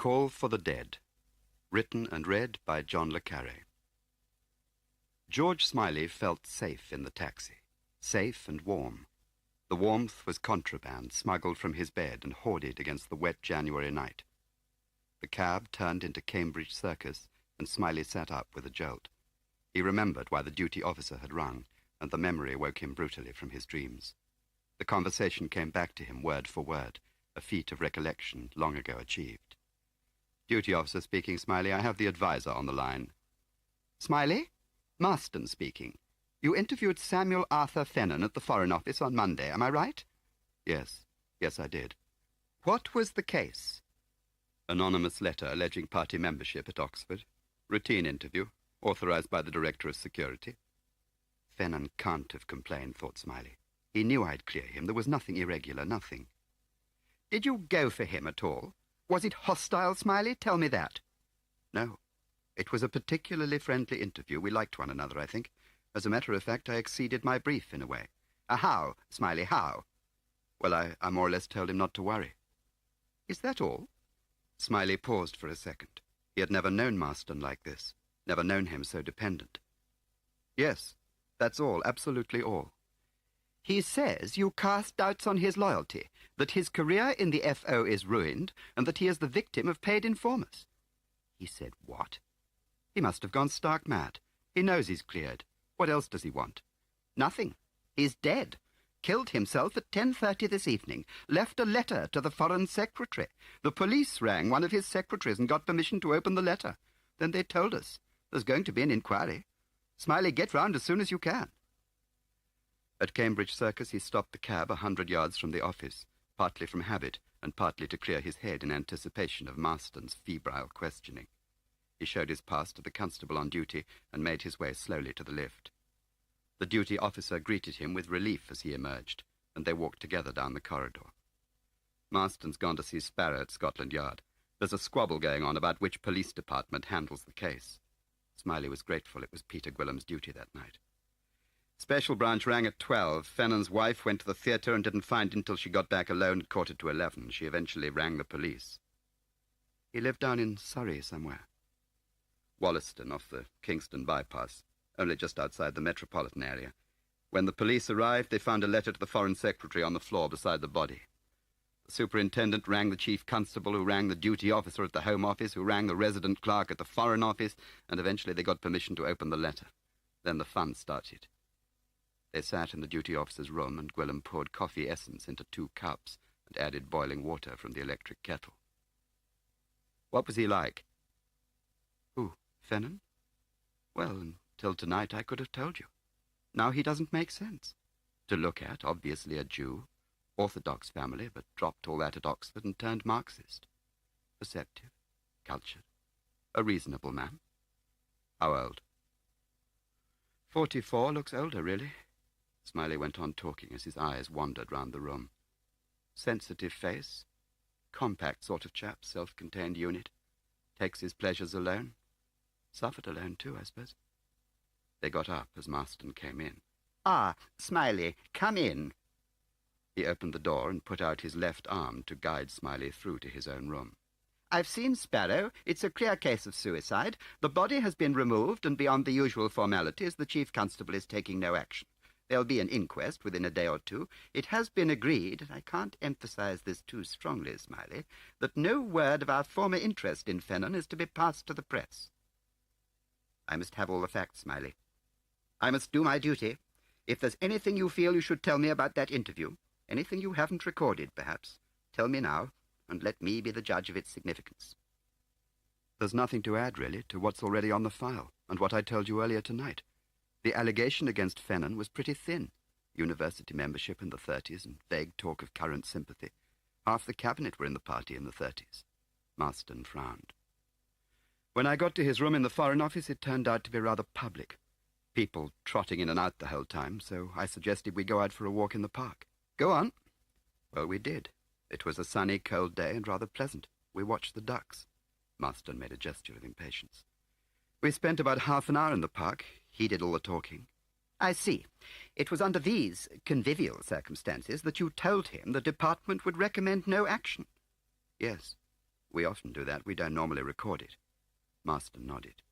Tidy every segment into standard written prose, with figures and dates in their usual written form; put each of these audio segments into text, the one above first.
Call for the Dead. Written and read by John le Carré. George Smiley felt safe in the taxi. Safe and warm. The warmth was contraband smuggled from his bed and hoarded against the wet January night. The cab turned into Cambridge Circus, and Smiley sat up with a jolt. He remembered why the duty officer had rung, and the memory woke him brutally from his dreams. The conversation came back to him word for word, a feat of recollection long ago achieved. "Duty officer speaking, Smiley. I have the advisor on the line." "Smiley? Marston speaking. You interviewed Samuel Arthur Fennon at the Foreign Office on Monday, am I right?" "Yes. Yes, I did." "What was the case?" "Anonymous letter alleging party membership at Oxford. Routine interview, authorized by the Director of Security." Fennon can't have complained, thought Smiley. He knew I'd clear him. There was nothing irregular, nothing. "Did you go for him at all? Was it hostile, Smiley? Tell me that." "No. It was a particularly friendly interview. We liked one another, I think. As a matter of fact, I exceeded my brief in a way." "How, Smiley, how?" "Well, I more or less told him not to worry." "Is that all?" Smiley paused for a second. He had never known Marston like this, never known him so dependent. "Yes, that's all, absolutely all." "He says you cast doubts on his loyalty, that his career in the FO is ruined, and that he is the victim of paid informers." "He said what?" "He must have gone stark mad. He knows he's cleared. What else does he want?" "Nothing. He's dead. Killed himself at 10:30 this evening. Left a letter to the Foreign Secretary. The police rang one of his secretaries and got permission to open the letter. Then they told us there's going to be an inquiry. Smiley, get round as soon as you can." At Cambridge Circus he stopped the cab 100 yards from the office, partly from habit and partly to clear his head in anticipation of Marston's febrile questioning. He showed his pass to the constable on duty and made his way slowly to the lift. The duty officer greeted him with relief as he emerged, and they walked together down the corridor. "Marston's gone to see Sparrow at Scotland Yard. There's a squabble going on about which police department handles the case." Smiley was grateful it was Peter Gwillim's duty that night. "Special branch rang at 12. Fennon's wife went to the theatre and didn't find him till she got back alone at 11:15. She eventually rang the police." "He lived down in Surrey somewhere." "Wollaston, off the Kingston bypass, only just outside the metropolitan area. When the police arrived, they found a letter to the Foreign Secretary on the floor beside the body. The superintendent rang the chief constable, who rang the duty officer at the Home Office, who rang the resident clerk at the Foreign Office, and eventually they got permission to open the letter. Then the fun started. They sat in the duty officer's room, and Gwillim poured coffee essence into 2 cups and added boiling water from the electric kettle." "What was he like?" "Who, Fennon? Well, until tonight I could have told you. Now he doesn't make sense. To look at, obviously a Jew, orthodox family, but dropped all that at Oxford and turned Marxist. Perceptive, cultured, a reasonable man." "How old?" 44, looks older, really." Smiley went on talking as his eyes wandered round the room. "Sensitive face, compact sort of chap, self-contained unit. Takes his pleasures alone. Suffered alone, too, I suppose." They got up as Marston came in. "Ah, Smiley, come in." He opened the door and put out his left arm to guide Smiley through to his own room. "I've seen Sparrow. It's a clear case of suicide. The body has been removed, and beyond the usual formalities, the chief constable is taking no action. There'll be an inquest within a day or 2. It has been agreed, and I can't emphasize this too strongly, Smiley, that no word of our former interest in Fennon is to be passed to the press." "I must have all the facts, Smiley. I must do my duty. If there's anything you feel you should tell me about that interview, anything you haven't recorded, perhaps, tell me now, and let me be the judge of its significance." "There's nothing to add, really, to what's already on the file, and what I told you earlier tonight. The allegation against Fennon was pretty thin. University membership in the 30s and vague talk of current sympathy. Half the cabinet were in the party in the 30s. Marston frowned. "When I got to his room in the Foreign Office, it turned out to be rather public. People trotting in and out the whole time, so I suggested we go out for a walk in the park." "Go on." "Well, we did. It was a sunny, cold day and rather pleasant. We watched the ducks." Marston made a gesture of impatience. "We spent about half an hour in the park. He did all the talking." "I see. It was under these convivial circumstances that you told him the department would recommend no action." "Yes. We often do that. We don't normally record it. Marston nodded.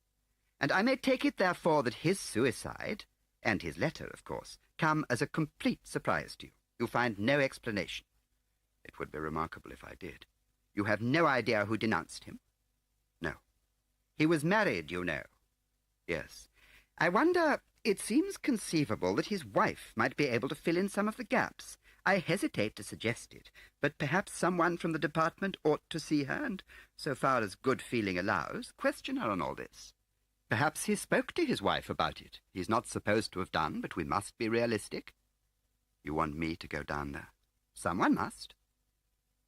And I may take it, therefore, that his suicide, and his letter, of course, come as a complete surprise to you. You find no explanation. It would be remarkable if I did. You have no idea who denounced him? No. He was married, you know. Yes. I wonder, it seems conceivable that his wife might be able to fill in some of the gaps. I hesitate to suggest it, but perhaps someone from the department ought to see her and, so far as good feeling allows, question her on all this. Perhaps he spoke to his wife about it. He's not supposed to have done, but we must be realistic. You want me to go down there? Someone must.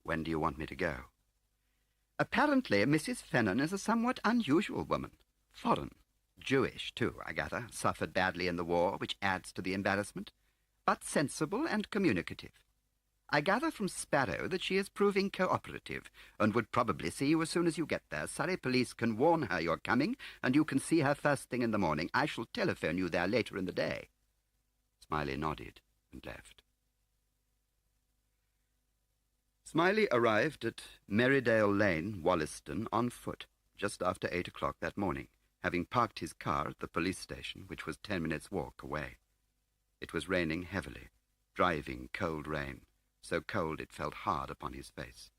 When do you want me to go? Apparently, Mrs. Fennon is a somewhat unusual woman. Foreign. Jewish, too, I gather. Suffered badly in the war, which adds to the embarrassment. But sensible and communicative. I gather from Sparrow that she is proving cooperative, and would probably see you as soon as you get there. Surrey police can warn her you're coming, and you can see her first thing in the morning. I shall telephone you there later in the day. Smiley nodded and left. Smiley arrived at Merrydale Lane, Wollaston, on foot, just after 8 o'clock that morning, having parked his car at the police station, which was 10 minutes' walk away. It was raining heavily, driving cold rain, so cold it felt hard upon his face.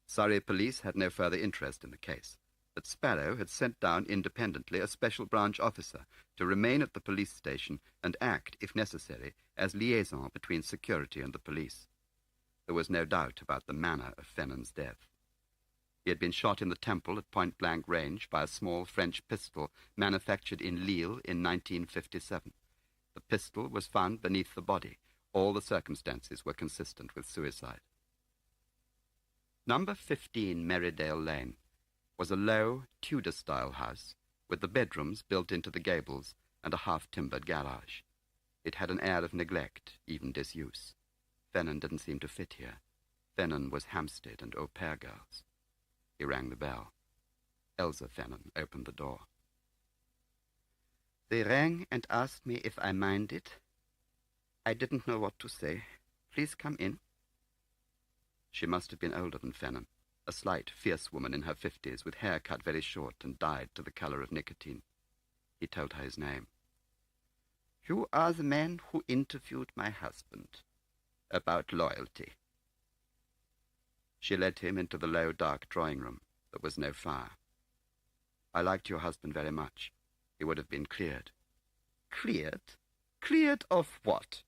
Surrey police had no further interest in the case, but Sparrow had sent down independently a special branch officer to remain at the police station and act, if necessary, as liaison between security and the police. There was no doubt about the manner of Fennon's death. He had been shot in the temple at point-blank range by a small French pistol manufactured in Lille in 1957. The pistol was found beneath the body. All the circumstances were consistent with suicide. Number 15 Merrydale Lane was a low, Tudor-style house with the bedrooms built into the gables and a half-timbered garage. It had an air of neglect, even disuse. Fennon didn't seem to fit here. Fennon was Hampstead and au pair girls. He rang the bell. Elsa Fennon opened the door. They rang and asked me if I minded. I didn't know what to say. Please come in. She must have been older than Fennon, a slight, fierce woman in her 50s with hair cut very short and dyed to the color of nicotine. He told her his name. You are the man who interviewed my husband about loyalty. She led him into the low, dark drawing room. There was no fire. I liked your husband very much. He would have been cleared. Cleared? Cleared of what?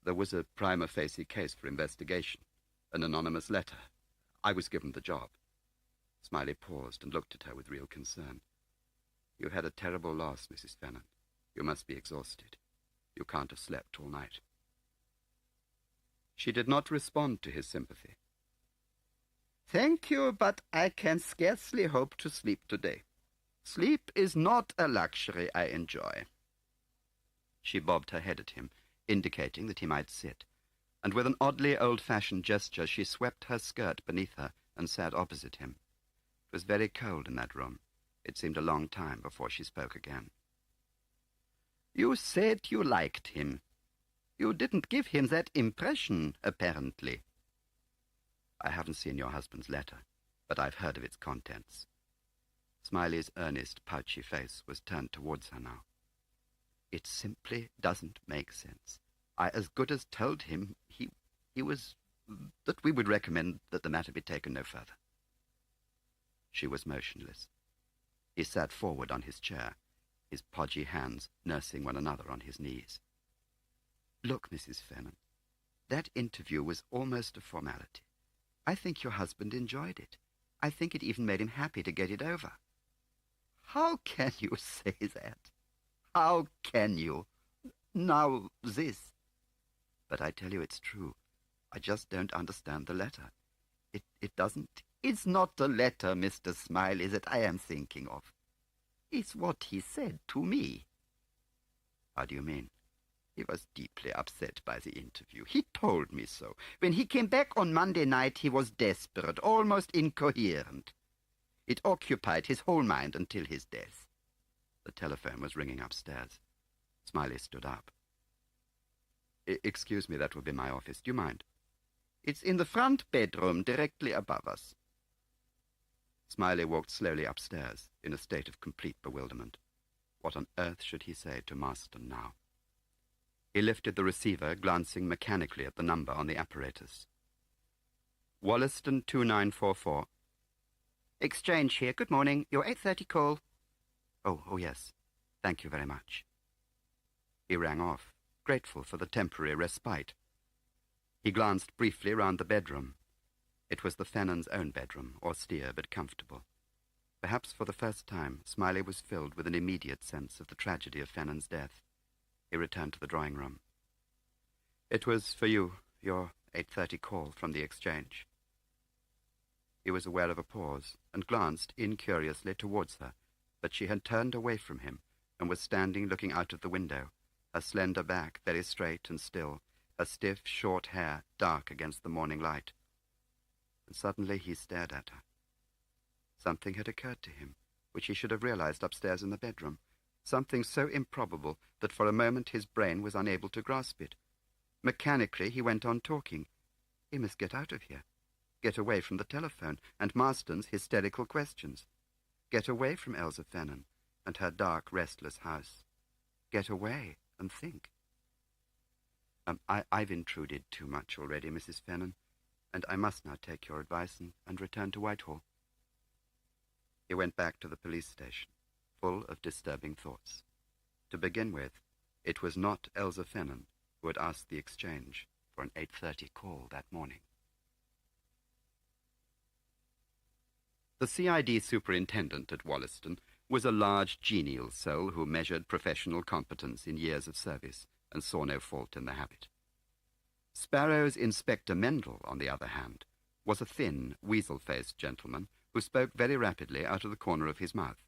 There was a prima facie case for investigation, an anonymous letter. I was given the job. Smiley paused and looked at her with real concern. You had a terrible loss, Mrs. Fennon. You must be exhausted. You can't have slept all night. She did not respond to his sympathy. Thank you, but I can scarcely hope to sleep today. Sleep is not a luxury I enjoy. She bobbed her head at him, indicating that he might sit, and with an oddly old-fashioned gesture she swept her skirt beneath her and sat opposite him. It was very cold in that room. It seemed a long time before she spoke again. You said you liked him. You didn't give him that impression, apparently. I haven't seen your husband's letter, but I've heard of its contents. Smiley's earnest, pouchy face was turned towards her now. It simply doesn't make sense. I as good as told him that we would recommend that the matter be taken no further. She was motionless. He sat forward on his chair, his podgy hands nursing one another on his knees. Look, Mrs. Fennon, that interview was almost a formality. I think your husband enjoyed it. I think it even made him happy to get it over. How can you say that? How can you? Now this. But I tell you it's true. I just don't understand the letter. It doesn't... It's not the letter, Mr. Smiley, that I am thinking of. It's what he said to me. How do you mean? He was deeply upset by the interview. He told me so. When he came back on Monday night, he was desperate, almost incoherent. It occupied his whole mind until his death. The telephone was ringing upstairs. Smiley stood up. Excuse me, that will be my office. Do you mind? It's in the front bedroom, directly above us. Smiley walked slowly upstairs, in a state of complete bewilderment. What on earth should he say to Marston now? He lifted the receiver, glancing mechanically at the number on the apparatus. Wollaston 2944. Exchange here. Good morning. Your 8:30 call. Oh, yes. Thank you very much. He rang off, grateful for the temporary respite. He glanced briefly round the bedroom. It was the Fennons' own bedroom, austere but comfortable. Perhaps for the first time, Smiley was filled with an immediate sense of the tragedy of Fennon's death. He returned to the drawing-room. It was for you, your 8:30 call from the exchange. He was aware of a pause, and glanced incuriously towards her, but she had turned away from him, and was standing looking out of the window, her slender back very straight and still, her stiff, short hair dark against the morning light. And suddenly he stared at her. Something had occurred to him, which he should have realized upstairs in the bedroom, something so improbable that for a moment his brain was unable to grasp it. Mechanically he went on talking. He must get out of here. Get away from the telephone and Marston's hysterical questions. Get away from Elsa Fennon and her dark, restless house. Get away and think. I've intruded too much already, Mrs. Fennon, and I must now take your advice and return to Whitehall. He went back to the police station, full of disturbing thoughts. To begin with, it was not Elsa Fennon who had asked the exchange for an 8:30 call that morning. The CID superintendent at Wollaston was a large, genial soul who measured professional competence in years of service and saw no fault in the habit. Sparrow's Inspector Mendel, on the other hand, was a thin, weasel-faced gentleman who spoke very rapidly out of the corner of his mouth.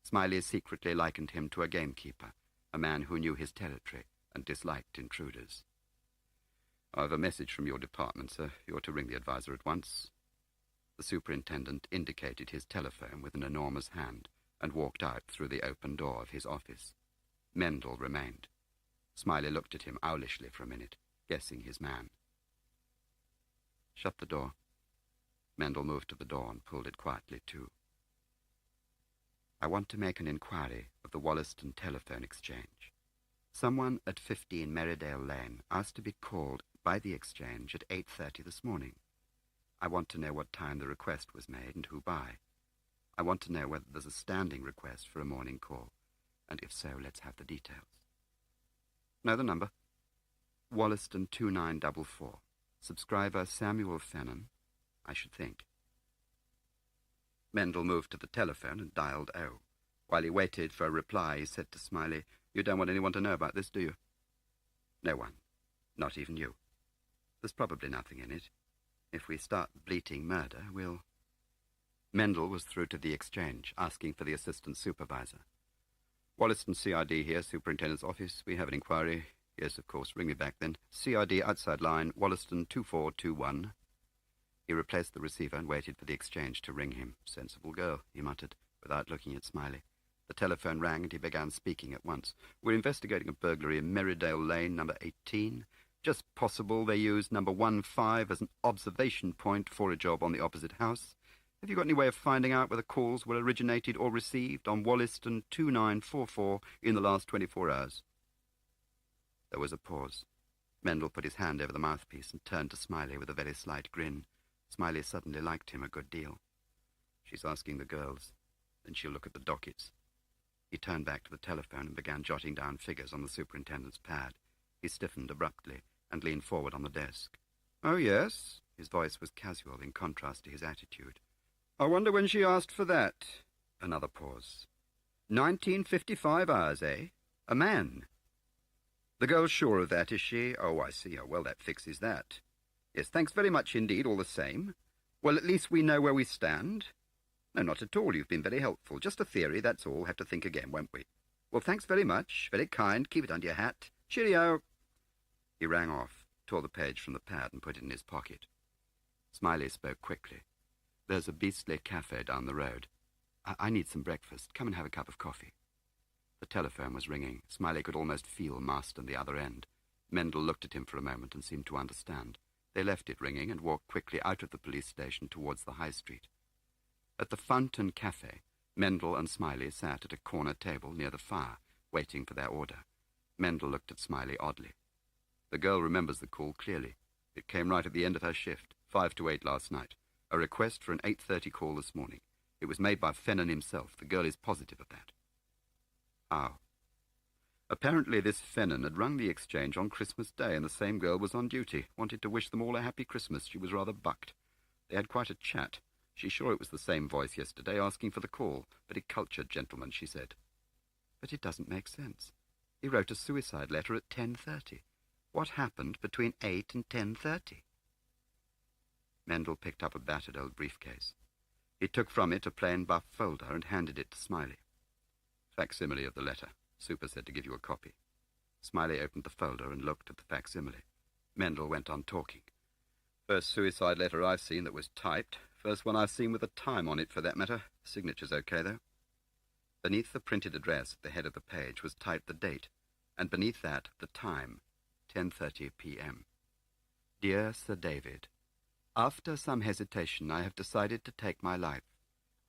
Smiley secretly likened him to a gamekeeper, a man who knew his territory and disliked intruders. "I have a message from your department, sir. You ought to ring the adviser at once." The superintendent indicated his telephone with an enormous hand and walked out through the open door of his office. Mendel remained. Smiley looked at him owlishly for a minute, guessing his man. "Shut the door." Mendel moved to the door and pulled it quietly to. "I want to make an inquiry of the Wollaston telephone exchange. Someone at 15 Merridale Lane asked to be called by the exchange at 8:30 this morning. I want to know what time the request was made and who by. I want to know whether there's a standing request for a morning call, and if so, let's have the details." "Know the number?" "Wollaston 2944. Subscriber Samuel Fennon, I should think." Mendel moved to the telephone and dialed O. While he waited for a reply, he said to Smiley, "You don't want anyone to know about this, do you?" "No one. Not even you. There's probably nothing in it. If we start bleating murder, we'll—" Mendel was through to the exchange, asking for the assistant supervisor. "Wollaston CID here, superintendent's office. We have an inquiry." "Yes, of course. Ring me back then. CID outside line, Wollaston 2421. He replaced the receiver and waited for the exchange to ring him. "Sensible girl," he muttered, without looking at Smiley. The telephone rang and he began speaking at once. "We're investigating a burglary in Merridale Lane, number 18. Just possible they used number 15 as an observation point for a job on the opposite house. Have you got any way of finding out whether calls were originated or received on Wollaston 2944 in the last 24 hours? There was a pause. Mendel put his hand over the mouthpiece and turned to Smiley with a very slight grin. Smiley suddenly liked him a good deal. "She's asking the girls. Then she'll look at the dockets." He turned back to the telephone and began jotting down figures on the superintendent's pad. He stiffened abruptly and leaned forward on the desk. "Oh, yes?" His voice was casual in contrast to his attitude. "I wonder when she asked for that." Another pause. 1955 hours, eh? A man. The girl's sure of that, is she? Oh, I see. Oh, well, that fixes that. Yes, thanks very much indeed, all the same. Well, at least we know where we stand. No, not at all. You've been very helpful. Just a theory, that's all. Have to think again, won't we? Well, thanks very much. Very kind. Keep it under your hat. Cheerio. He rang off, tore the page from the pad and put it in his pocket. Smiley spoke quickly. "There's a beastly cafe down the road. I need some breakfast. Come and have a cup of coffee." The telephone was ringing. Smiley could almost feel Marston the other end. Mendel looked at him for a moment and seemed to understand. They left it ringing and walked quickly out of the police station towards the High Street. At the Fountain Café, Mendel and Smiley sat at a corner table near the fire, waiting for their order. Mendel looked at Smiley oddly. The girl remembers the call clearly. It came right at the end of her shift, 5 to 8 last night. A request for an 8:30 call this morning. It was made by Fennon himself. The girl is positive of that. How? Apparently this Fennon had rung the exchange on Christmas Day, and the same girl was on duty, wanted to wish them all a happy Christmas. She was rather bucked. They had quite a chat. She's sure it was the same voice yesterday asking for the call. Very cultured gentleman, she said. But it doesn't make sense. He wrote a suicide letter at 10:30. What happened between 8 and 10:30? Mendel picked up a battered old briefcase. He took from it a plain buff folder and handed it to Smiley. Facsimile of the letter. Super said to give you a copy. Smiley opened the folder and looked at the facsimile. Mendel went on talking. First suicide letter I've seen that was typed. First one I've seen with a time on it, for that matter. Signature's okay, though. Beneath the printed address at the head of the page was typed the date, and beneath that the time, 10:30 p.m. Dear Sir David, after some hesitation I have decided to take my life.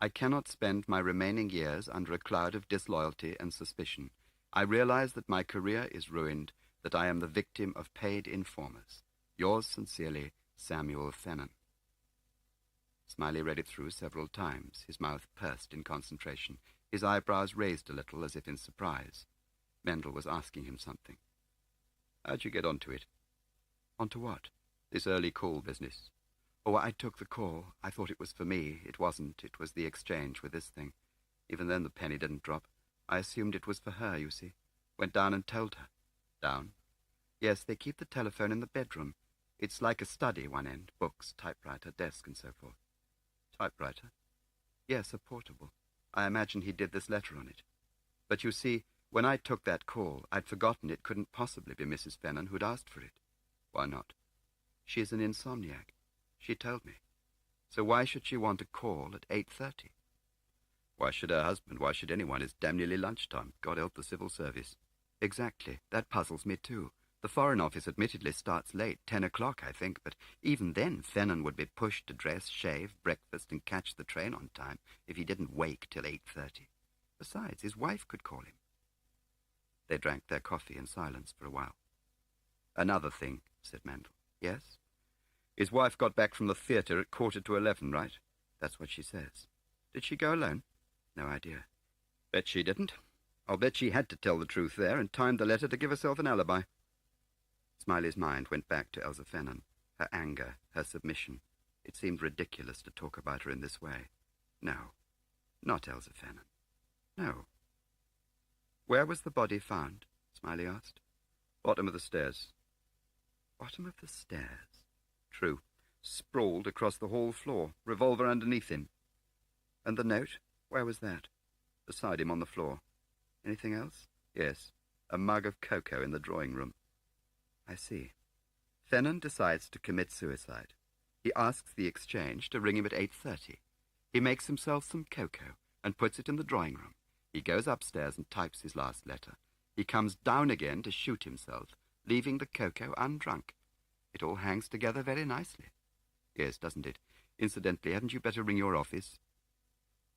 I cannot spend my remaining years under a cloud of disloyalty and suspicion. I realize that my career is ruined, that I am the victim of paid informers. Yours sincerely, Samuel Fennon. Smiley read it through several times, his mouth pursed in concentration, his eyebrows raised a little as if in surprise. Mendel was asking him something. How'd you get onto it? Onto what? This early call business. Oh, I took the call. I thought it was for me. It wasn't. It was the exchange with this thing. Even then the penny didn't drop. I assumed it was for her, you see. Went down and told her. Down? Yes, they keep the telephone in the bedroom. It's like a study, one end. Books, typewriter, desk, and so forth. Typewriter? Yes, a portable. I imagine he did this letter on it. But you see, when I took that call, I'd forgotten it couldn't possibly be Mrs. Fennon who'd asked for it. Why not? She's an insomniac. She told me. So why should she want a call at 8:30? Why should her husband? Why should anyone? It's damn nearly lunchtime. God help the civil service. Exactly. That puzzles me too. The Foreign Office admittedly starts late, 10 o'clock, I think, but even then Fennon would be pushed to dress, shave, breakfast, and catch the train on time if he didn't wake till 8:30. Besides, his wife could call him. They drank their coffee in silence for a while. Another thing, said Mendel. Yes? His wife got back from the theatre at 10:45, right? That's what she says. Did she go alone? No idea. Bet she didn't. I'll bet she had to tell the truth there and timed the letter to give herself an alibi. Smiley's mind went back to Elsa Fennon, her anger, her submission. It seemed ridiculous to talk about her in this way. No, not Elsa Fennon. No. Where was the body found? Smiley asked. Bottom of the stairs. Bottom of the stairs? True. Sprawled across the hall floor, revolver underneath him. And the note? Where was that? Beside him on the floor. Anything else? Yes. A mug of cocoa in the drawing room. I see. Fennon decides to commit suicide. He asks the exchange to ring him at 8:30. He makes himself some cocoa and puts it in the drawing room. He goes upstairs and types his last letter. He comes down again to shoot himself, leaving the cocoa undrunk. It all hangs together very nicely. Yes, doesn't it? Incidentally, hadn't you better ring your office?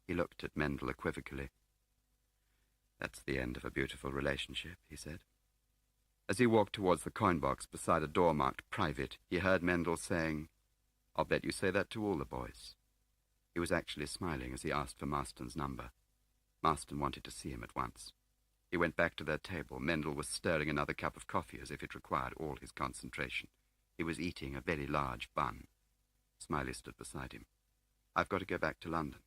He looked at Mendel equivocally. That's the end of a beautiful relationship, he said. As he walked towards the coin box beside a door marked private, he heard Mendel saying, I'll bet you say that to all the boys. He was actually smiling as he asked for Marston's number. Marston wanted to see him at once. He went back to their table. Mendel was stirring another cup of coffee as if it required all his concentration. He was eating a very large bun. Smiley stood beside him. I've got to go back to London.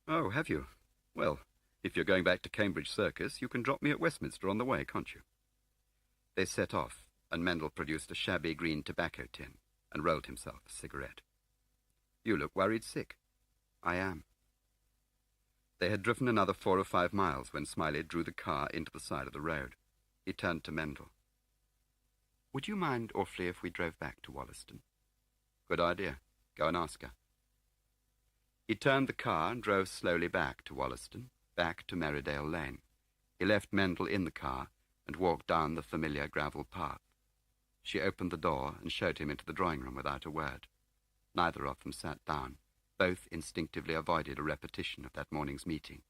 Oh, have you? Well, if you're going back to Cambridge Circus, you can drop me at Westminster on the way, can't you? They set off, and Mendel produced a shabby green tobacco tin and rolled himself a cigarette. You look worried sick. I am. They had driven another 4 or 5 miles when Smiley drew the car into the side of the road. He turned to Mendel. Would you mind awfully if we drove back to Wollaston? Good idea. Go and ask her. He turned the car and drove slowly back to Wollaston, back to Merridale Lane. He left Mendel in the car and walked down the familiar gravel path. She opened the door and showed him into the drawing room without a word. Neither of them sat down. Both instinctively avoided a repetition of that morning's meeting.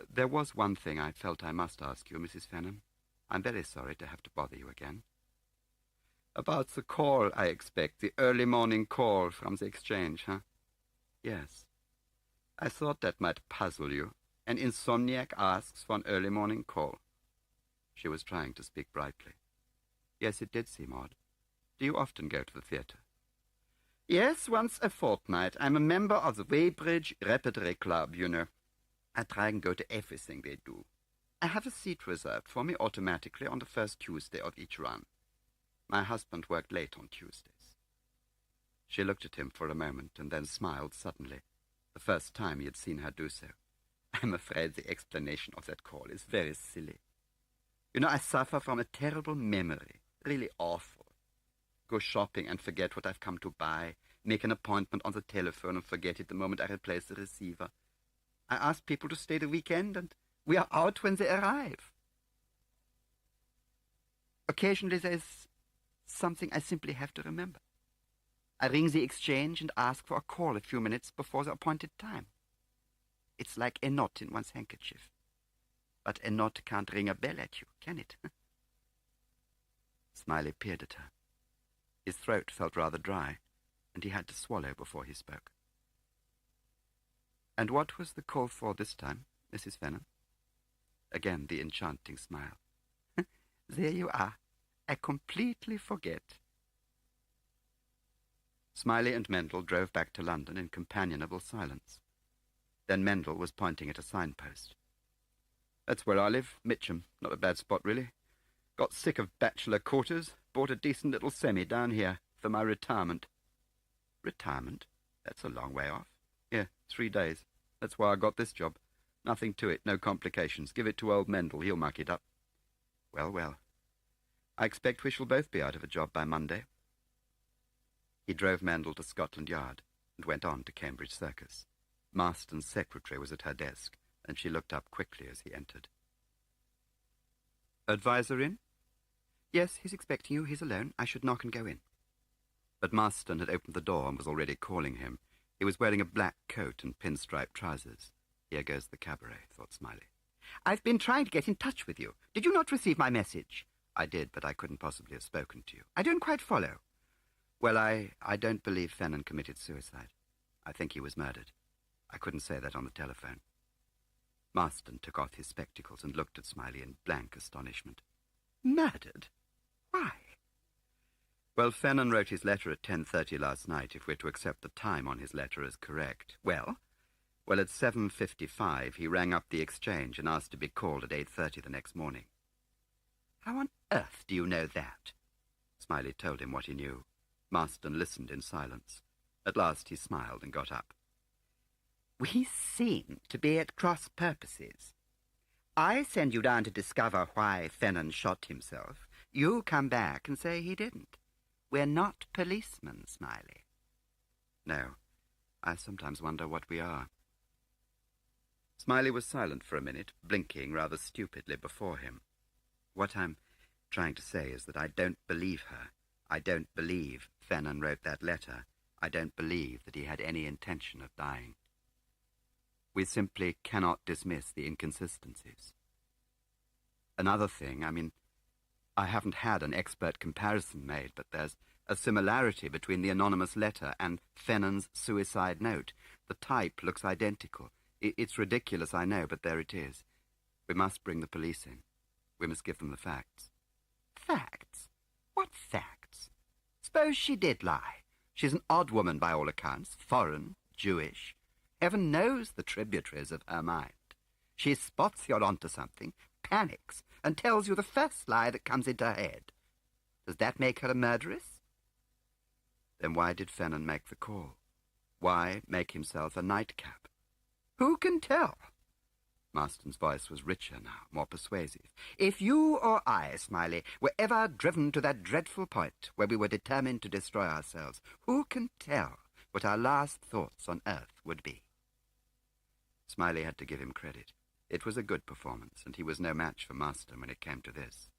"There was one thing I felt I must ask you, Mrs. Fenham. I'm very sorry to have to bother you again." "About the call, I expect. The early morning call from the exchange, huh?" "Yes." "I thought that might puzzle you. An insomniac asks for an early morning call." She was trying to speak brightly. "Yes, it did seem odd. Do you often go to the theatre?" "Yes, once a fortnight. I'm a member of the Weybridge Repertory Club, you know. I try and go to everything they do. I have a seat reserved for me automatically on the first Tuesday of each run. My husband worked late on Tuesdays." She looked at him for a moment and then smiled suddenly, the first time he had seen her do so. "I'm afraid the explanation of that call is very silly. You know, I suffer from a terrible memory, really awful. Go shopping and forget what I've come to buy, make an appointment on the telephone and forget it the moment I replace the receiver. I ask people to stay the weekend, and we are out when they arrive. Occasionally there's something I simply have to remember. I ring the exchange and ask for a call a few minutes before the appointed time. It's like a knot in one's handkerchief. But a knot can't ring a bell at you, can it?" Smiley peered at her. His throat felt rather dry, and he had to swallow before he spoke. "And what was the call for this time, Mrs. Fenham?" Again the enchanting smile. "There you are. I completely forget." Smiley and Mendel drove back to London in companionable silence. Then Mendel was pointing at a signpost. "That's where I live, Mitcham. Not a bad spot, really. Got sick of bachelor quarters, bought a decent little semi down here for my retirement." "Retirement? That's a long way off." "Yeah, 3 days. That's why I got this job. Nothing to it, no complications. Give it to old Mendel, he'll muck it up." "Well, well. I expect we shall both be out of a job by Monday." He drove Mendel to Scotland Yard and went on to Cambridge Circus. Marston's secretary was at her desk, and she looked up quickly as he entered. "Advisor in?" "Yes, he's expecting you. He's alone. I should knock and go in." But Marston had opened the door and was already calling him. He was wearing a black coat and pinstripe trousers. Here goes the cabaret, thought Smiley. "I've been trying to get in touch with you. Did you not receive my message?" "I did, but I couldn't possibly have spoken to you." "I don't quite follow." "Well, I don't believe Fennan committed suicide. I think he was murdered. I couldn't say that on the telephone." Marston took off his spectacles and looked at Smiley in blank astonishment. "Murdered? Why?" "Well, Fennan wrote his letter at 10:30 last night, if we're to accept the time on his letter as correct." "Well?" "Well, at 7:55 he rang up the exchange and asked to be called at 8:30 the next morning." "How on earth do you know that?" Smiley told him what he knew. Marston listened in silence. At last he smiled and got up. "We seem to be at cross purposes. I send you down to discover why Fennan shot himself. You come back and say he didn't. We're not policemen, Smiley." "No, I sometimes wonder what we are." Smiley was silent for a minute, blinking rather stupidly before him. "What I'm trying to say is that I don't believe her. I don't believe Fennan wrote that letter. I don't believe that he had any intention of dying. We simply cannot dismiss the inconsistencies. Another thing, I haven't had an expert comparison made, but there's a similarity between the anonymous letter and Fennan's suicide note. The type looks identical. It's ridiculous, I know, but there it is. We must bring the police in. We must give them the facts." "Facts? What facts? Suppose she did lie. She's an odd woman by all accounts, foreign, Jewish. Heaven knows the tributaries of her mind. She spots you're onto something, panics, and tells you the first lie that comes into her head. Does that make her a murderess?" Then why did Fennan make the call? Why make himself a nightcap? "Who can tell?" Marston's voice was richer now, more persuasive. "If you or I, Smiley, were ever driven to that dreadful point where we were determined to destroy ourselves, who can tell what our last thoughts on earth would be?" Smiley had to give him credit. It was a good performance, and he was no match for Marston when it came to this.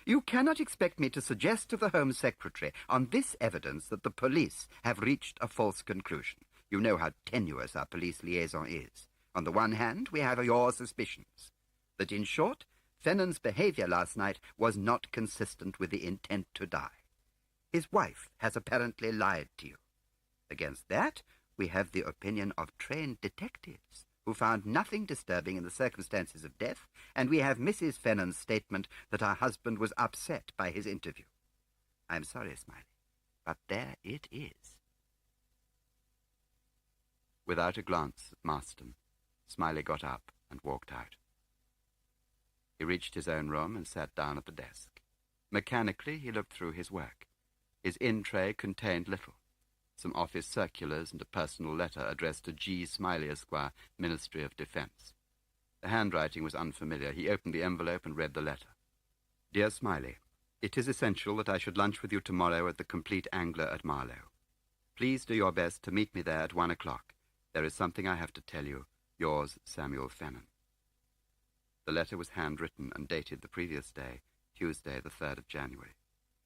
You cannot expect me to suggest to the Home Secretary on this evidence that the police have reached a false conclusion. You know how tenuous our police liaison is. On the one hand, we have your suspicions. That, in short, Fennon's behaviour last night was not consistent with the intent to die. His wife has apparently lied to you. Against that, we have the opinion of trained detectives who found nothing disturbing in the circumstances of death, and we have Mrs. Fennon's statement that her husband was upset by his interview. I'm sorry, Smiley, but there it is. Without a glance at Marston, Smiley got up and walked out. He reached his own room and sat down at the desk. Mechanically, he looked through his work. His in-tray contained little. Some office circulars and a personal letter addressed to G. Smiley, Esquire, Ministry of Defence. The handwriting was unfamiliar. He opened the envelope and read the letter. Dear Smiley, it is essential that I should lunch with you tomorrow at the Complete Angler at Marlow. Please do your best to meet me there at 1 o'clock. There is something I have to tell you. Yours, Samuel Fennon. The letter was handwritten and dated the previous day, Tuesday, the 3rd of January.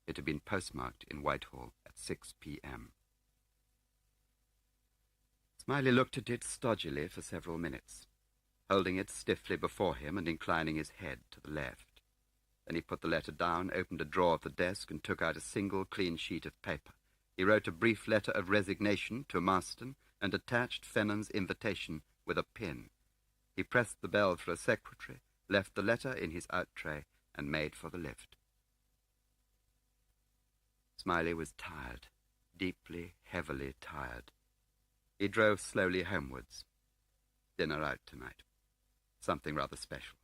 It had been postmarked in Whitehall at 6 p.m. Smiley looked at it stodgily for several minutes, holding it stiffly before him and inclining his head to the left. Then he put the letter down, opened a drawer of the desk, and took out a single clean sheet of paper. He wrote a brief letter of resignation to Marston and attached Fennon's invitation with a pin. He pressed the bell for a secretary, left the letter in his out-tray, and made for the lift. Smiley was tired, deeply, heavily tired. He drove slowly homewards. Dinner out tonight. Something rather special.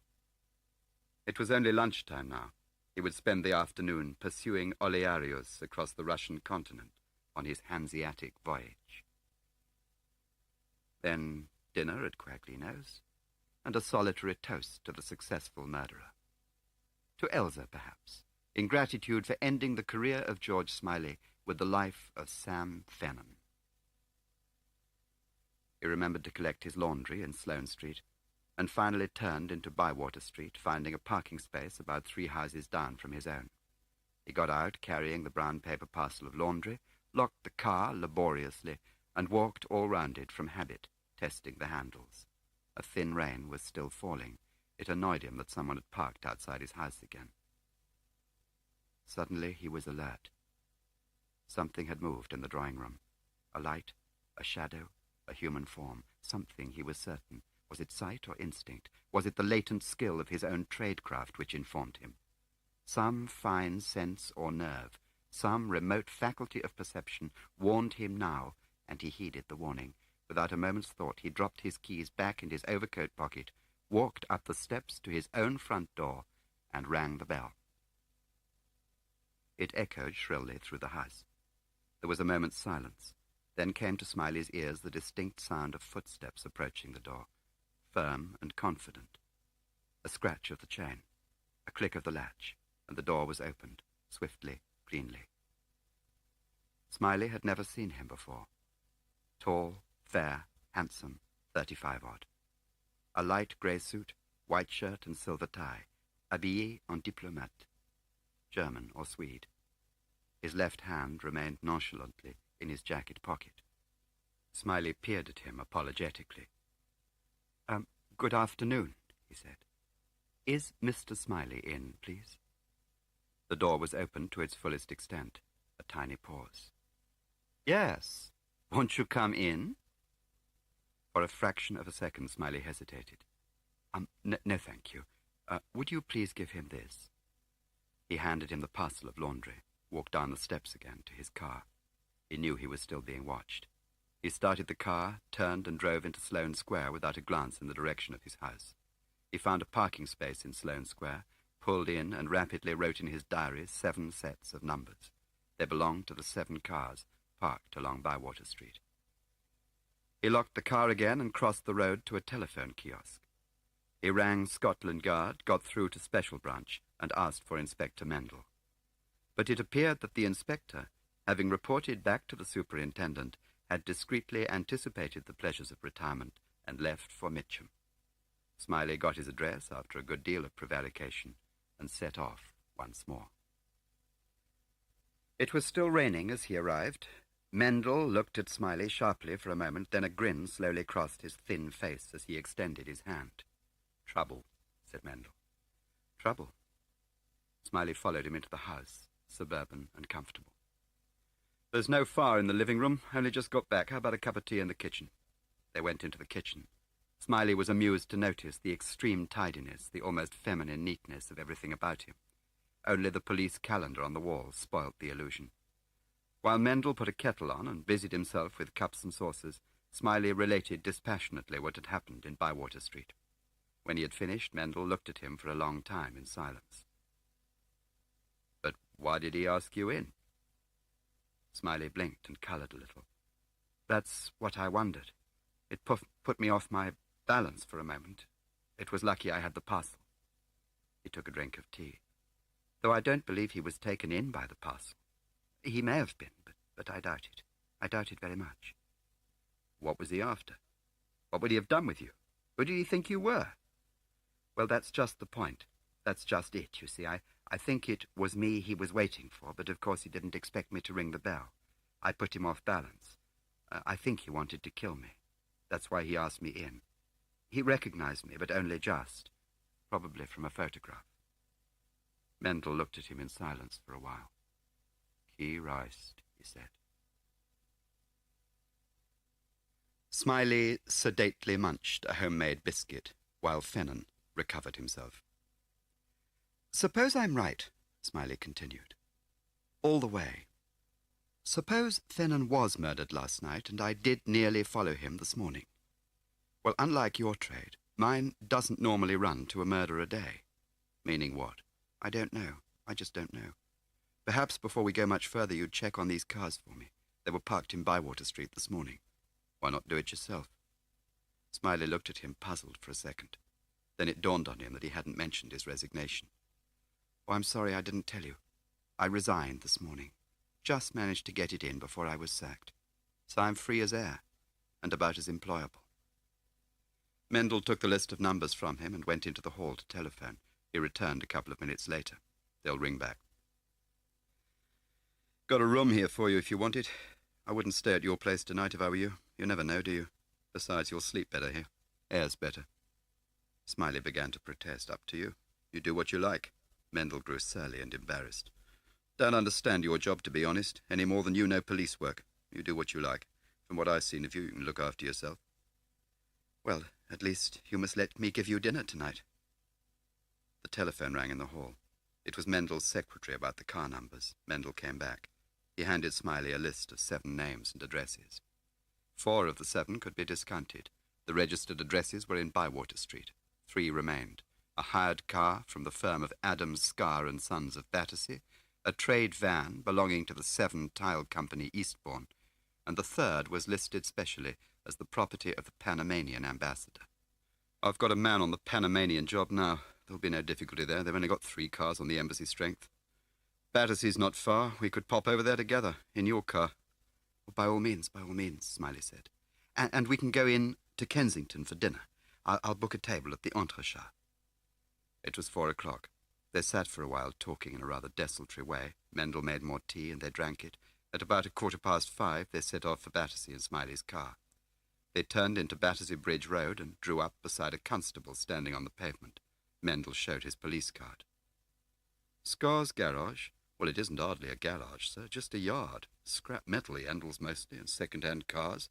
It was only lunchtime now. He would spend the afternoon pursuing Olearius across the Russian continent on his Hanseatic voyage. Then dinner at Quaglino's, and a solitary toast to the successful murderer. To Elsa, perhaps, in gratitude for ending the career of George Smiley with the life of Sam Fennon. He remembered to collect his laundry in Sloane Street, and finally turned into Bywater Street, finding a parking space about 3 houses down from his own. He got out, carrying the brown paper parcel of laundry, locked the car laboriously, and walked all round it from habit, testing the handles. A thin rain was still falling. It annoyed him that someone had parked outside his house again. Suddenly he was alert. Something had moved in the drawing-room. A light, a shadow, a human form. Something, he was certain. Was it sight or instinct? Was it the latent skill of his own tradecraft which informed him? Some fine sense or nerve, some remote faculty of perception warned him now, and he heeded the warning. Without a moment's thought, he dropped his keys back in his overcoat pocket, walked up the steps to his own front door, and rang the bell. It echoed shrilly through the house. There was a moment's silence. Then came to Smiley's ears the distinct sound of footsteps approaching the door, firm and confident. A scratch of the chain, a click of the latch, and the door was opened, swiftly, cleanly. Smiley had never seen him before. Tall, fair, handsome, 35-odd. A light grey suit, white shirt and silver tie, habillé en diplomate, German or Swede. His left hand remained nonchalantly in his jacket pocket. Smiley peered at him apologetically. Good afternoon, he said. Is Mr. Smiley in, please? The door was opened to its fullest extent. A tiny pause. Yes. Won't you come in? For a fraction of a second, Smiley hesitated. No, thank you. Would you please give him this? He handed him the parcel of laundry, walked down the steps again to his car. He knew he was still being watched. He started the car, turned and drove into Sloane Square without a glance in the direction of his house. He found a parking space in Sloane Square, pulled in and rapidly wrote in his diary 7 sets of numbers. They belonged to the 7 cars parked along Bywater Street. He locked the car again and crossed the road to a telephone kiosk. He rang Scotland Yard, got through to Special Branch, and asked for Inspector Mendel. But it appeared that the inspector, having reported back to the superintendent, had discreetly anticipated the pleasures of retirement and left for Mitcham. Smiley got his address after a good deal of prevarication and set off once more. It was still raining as he arrived. Mendel looked at Smiley sharply for a moment, then a grin slowly crossed his thin face as he extended his hand. "Trouble," said Mendel. "Trouble?" Smiley followed him into the house, suburban and comfortable. "There's no fire in the living room. Only just got back. How about a cup of tea in the kitchen?" They went into the kitchen. Smiley was amused to notice the extreme tidiness, the almost feminine neatness of everything about him. Only the police calendar on the wall spoilt the illusion. While Mendel put a kettle on and busied himself with cups and saucers, Smiley related dispassionately what had happened in Bywater Street. When he had finished, Mendel looked at him for a long time in silence. "But why did he ask you in?" Smiley blinked and coloured a little. "That's what I wondered. It put me off my balance for a moment. It was lucky I had the parcel." He took a drink of tea. "Though I don't believe he was taken in by the parcel. He may have been, but I doubt it. I doubt it very much." "What was he after? What would he have done with you? Who did he think you were?" "Well, that's just the point. That's just it, you see. I think it was me he was waiting for, but of course he didn't expect me to ring the bell. I put him off balance. I think he wanted to kill me. That's why he asked me in. He recognized me, but only just. Probably from a photograph." Mendel looked at him in silence for a while. "Key Reist," he said. Smiley sedately munched a homemade biscuit while Fennon recovered himself. "Suppose I'm right," Smiley continued. "All the way. Suppose Fennon was murdered last night, and I did nearly follow him this morning. Well, unlike your trade, mine doesn't normally run to a murder a day." "Meaning what?" "I don't know. I just don't know. Perhaps before we go much further you'd check on these cars for me. They were parked in Bywater Street this morning." "Why not do it yourself?" Smiley looked at him, puzzled for a second. Then it dawned on him that he hadn't mentioned his resignation. "Oh, I'm sorry I didn't tell you. I resigned this morning. Just managed to get it in before I was sacked. So I'm free as air, and about as employable." Mendel took the list of numbers from him and went into the hall to telephone. He returned a couple of minutes later. "They'll ring back." "Got a room here for you if you want it. I wouldn't stay at your place tonight if I were you. You never know, do you? Besides, you'll sleep better here. Air's better." Smiley began to protest. "Up to you. You do what you like." Mendel grew surly and embarrassed. "Don't understand your job, to be honest, any more than you know police work. You do what you like. From what I've seen of you, you can look after yourself." "Well, at least you must let me give you dinner tonight." The telephone rang in the hall. It was Mendel's secretary about the car numbers. Mendel came back. He handed Smiley a list of 7 names and addresses. 4 of the 7 could be discounted. The registered addresses were in Bywater Street. 3 remained: a hired car from the firm of Adams, Scar and Sons of Battersea, a trade van belonging to the 7 Tile Company, Eastbourne, and the 3rd was listed specially as the property of the Panamanian ambassador. "I've got a man on the Panamanian job now. There'll be no difficulty there. They've only got 3 cars on the embassy strength. Battersea's not far. We could pop over there together, in your car." By all means," Smiley said. And we can go in to Kensington for dinner. I'll book a table at the Entrechat." It was 4 o'clock. They sat for a while talking in a rather desultory way. Mendel made more tea and they drank it. At about 5:15, they set off for Battersea in Smiley's car. They turned into Battersea Bridge Road and drew up beside a constable standing on the pavement. Mendel showed his police card. "Scar's garage? Well, it isn't hardly a garage, sir, just a yard. Scrap metal he handles mostly, and second-hand cars.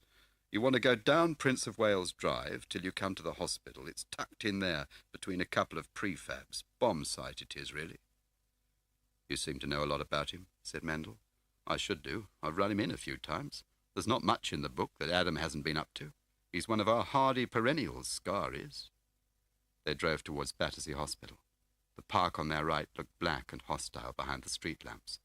You want to go down Prince of Wales Drive till you come to the hospital. It's tucked in there between a couple of prefabs. Bomb site it is, really." "You seem to know a lot about him," said Mendel. "I should do. I've run him in a few times. There's not much in the book that Adam hasn't been up to. He's one of our hardy perennials, Scar is." They drove towards Battersea Hospital. The park on their right looked black and hostile behind the street lamps.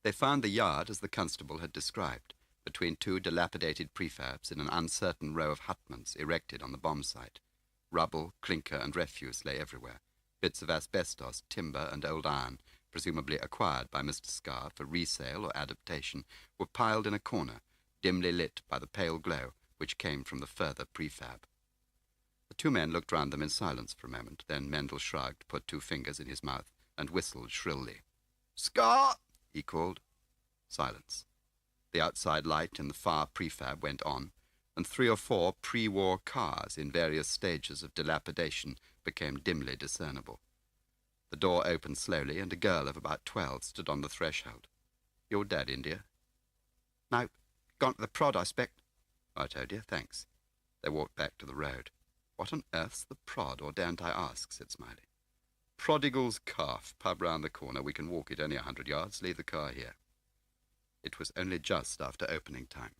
They found the yard as the constable had described, between 2 dilapidated prefabs in an uncertain row of hutments erected on the bomb site. Rubble, clinker, and refuse lay everywhere. Bits of asbestos, timber, and old iron, presumably acquired by Mr. Scar for resale or adaptation, were piled in a corner, dimly lit by the pale glow which came from the further prefab. The 2 men looked round them in silence for a moment. Then Mendel shrugged, put 2 fingers in his mouth, and whistled shrilly. "Scar!" he called. Silence. The outside light in the far prefab went on, and 3 or 4 pre-war cars in various stages of dilapidation became dimly discernible. The door opened slowly, and a girl of about 12 stood on the threshold. "Your dad, India?" "No. Gone to the prod, I expect." "Right, oh dear, thanks." They walked back to the road. "What on earth's the prod, or daren't I ask?" said Smiley. "Prodigal's Calf, pub round the corner. We can walk it only 100 yards. Leave the car here." It was only just after opening time.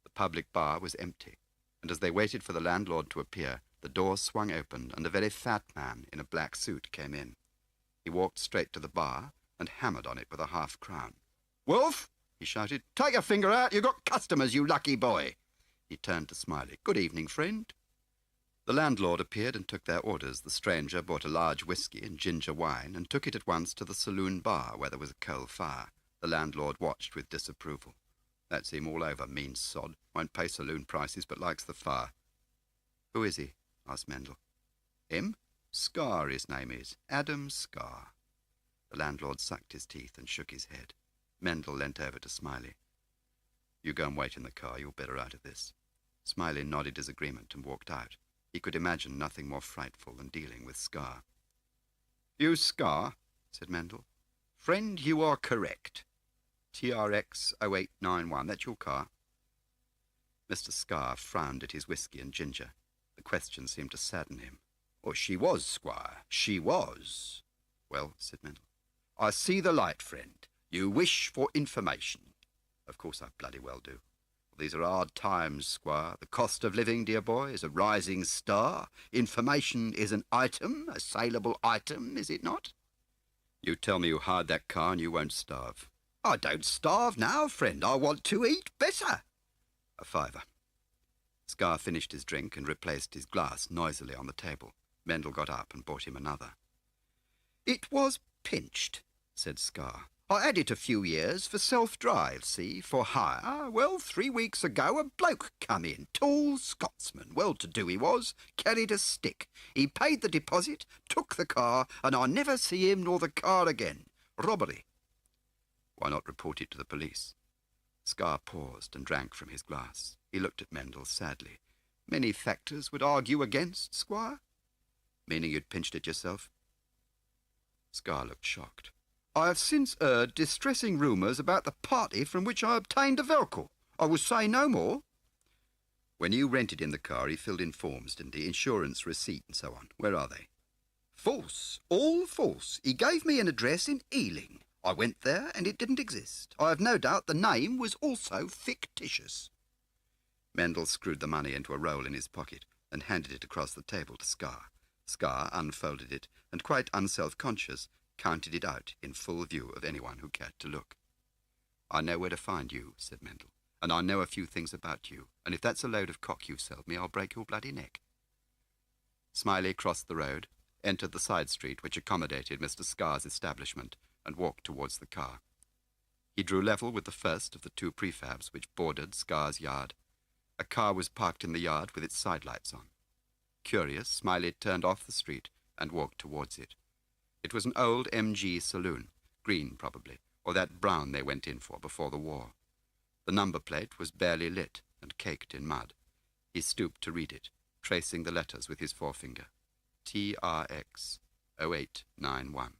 The public bar was empty, and as they waited for the landlord to appear, the door swung open and a very fat man in a black suit came in. He walked straight to the bar and hammered on it with a half-crown. "Wolf!" he shouted. "Take your finger out. You've got customers, you lucky boy." He turned to Smiley. "Good evening, friend." The landlord appeared and took their orders. The stranger bought a large whisky and ginger wine and took it at once to the saloon bar where there was a coal fire. The landlord watched with disapproval. "That's him all over, mean sod. Won't pay saloon prices but likes the fire." "Who is he?" asked Mendel. "Him? Scar, his name is. Adam Scar." The landlord sucked his teeth and shook his head. Mendel leant over to Smiley. "You go and wait in the car. You're better out of this." Smiley nodded his agreement and walked out. He could imagine nothing more frightful than dealing with Scar. "You Scar?" said Mendel. "Friend, you are correct. TRX 0891. That's your car." Mr. Scar frowned at his whisky and ginger. The question seemed to sadden him. "Oh, she was, Squire. She was." "Well," said Mendel. "I see the light, friend. You wish for information." "Of course I bloody well do." "These are hard times, Squire. The cost of living, dear boy, is a rising star. Information is an item, a saleable item, is it not?" "You tell me you hired that car and you won't starve." "I don't starve now, friend. I want to eat better." "A fiver." Scar finished his drink and replaced his glass noisily on the table. Mendel got up and bought him another. "It was pinched," said Scar. "I had it a few years for self-drive, see, for hire. Well, 3 weeks ago a bloke come in, tall Scotsman, well-to-do he was, carried a stick. He paid the deposit, took the car, and I never see him nor the car again. Robbery." "Why not report it to the police?" Scar paused and drank from his glass. He looked at Mendel sadly. "Many factors would argue against, Squire." "Meaning you'd pinched it yourself?" Scar looked shocked. "I have since heard distressing rumours about the party from which I obtained the vehicle. I will say no more." "When you rented in the car, he filled in forms, didn't he? Insurance, receipt, and so on. Where are they?" "False. All false. He gave me an address in Ealing. I went there, and it didn't exist. I have no doubt the name was also fictitious." Mendel screwed the money into a roll in his pocket and handed it across the table to Scar. Scar unfolded it, and quite unself-conscious, counted it out in full view of anyone who cared to look. "I know where to find you," said Mendel, "and I know a few things about you, and if that's a load of cock you've sold me, I'll break your bloody neck." Smiley crossed the road, entered the side street which accommodated Mr. Scar's establishment, and walked towards the car. He drew level with the first of the 2 prefabs which bordered Scar's yard. A car was parked in the yard with its sidelights on. Curious, Smiley turned off the street and walked towards it. It was an old MG saloon, green probably, or that brown they went in for before the war. The number plate was barely lit and caked in mud. He stooped to read it, tracing the letters with his forefinger. TRX 0891.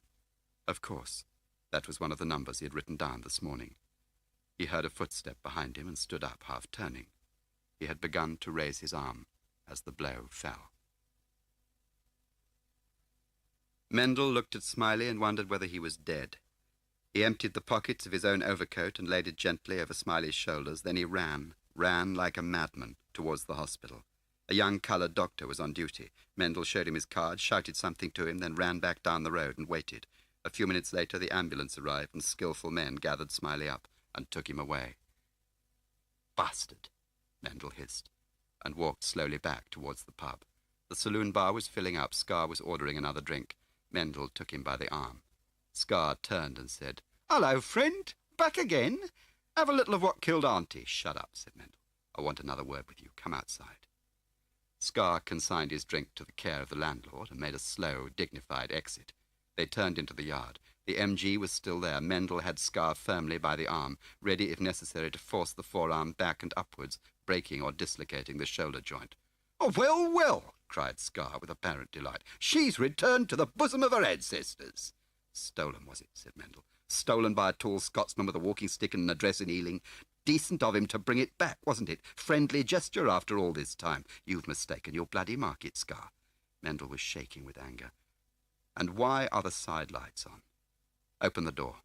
Of course, that was one of the numbers he had written down this morning. He heard a footstep behind him and stood up, half turning. He had begun to raise his arm as the blow fell. Mendel looked at Smiley and wondered whether he was dead. He emptied the pockets of his own overcoat and laid it gently over Smiley's shoulders. Then he ran like a madman towards the hospital. A young coloured doctor was on duty. Mendel showed him his card, shouted something to him, then ran back down the road and waited. A few minutes later the ambulance arrived and skillful men gathered Smiley up and took him away. "Bastard," Mendel hissed, and walked slowly back towards the pub. The saloon bar was filling up. Scar was ordering another drink. Mendel took him by the arm. Scar turned and said, "Hello, friend. Back again? Have a little of what killed Auntie." "Shut up," said Mendel. "I want another word with you. Come outside." Scar consigned his drink to the care of the landlord and made a slow, dignified exit. They turned into the yard. The MG was still there. Mendel had Scar firmly by the arm, ready if necessary to force the forearm back and upwards, breaking or dislocating the shoulder joint. "Oh, well, well," cried Scar with apparent delight. "She's returned to the bosom of her ancestors." "Stolen, was it?" said Mendel. "Stolen by a tall Scotsman with a walking stick and an address in Ealing. Decent of him to bring it back, wasn't it? Friendly gesture after all this time. You've mistaken your bloody market, Scar." Mendel was shaking with anger. "And why are the side lights on? Open the door."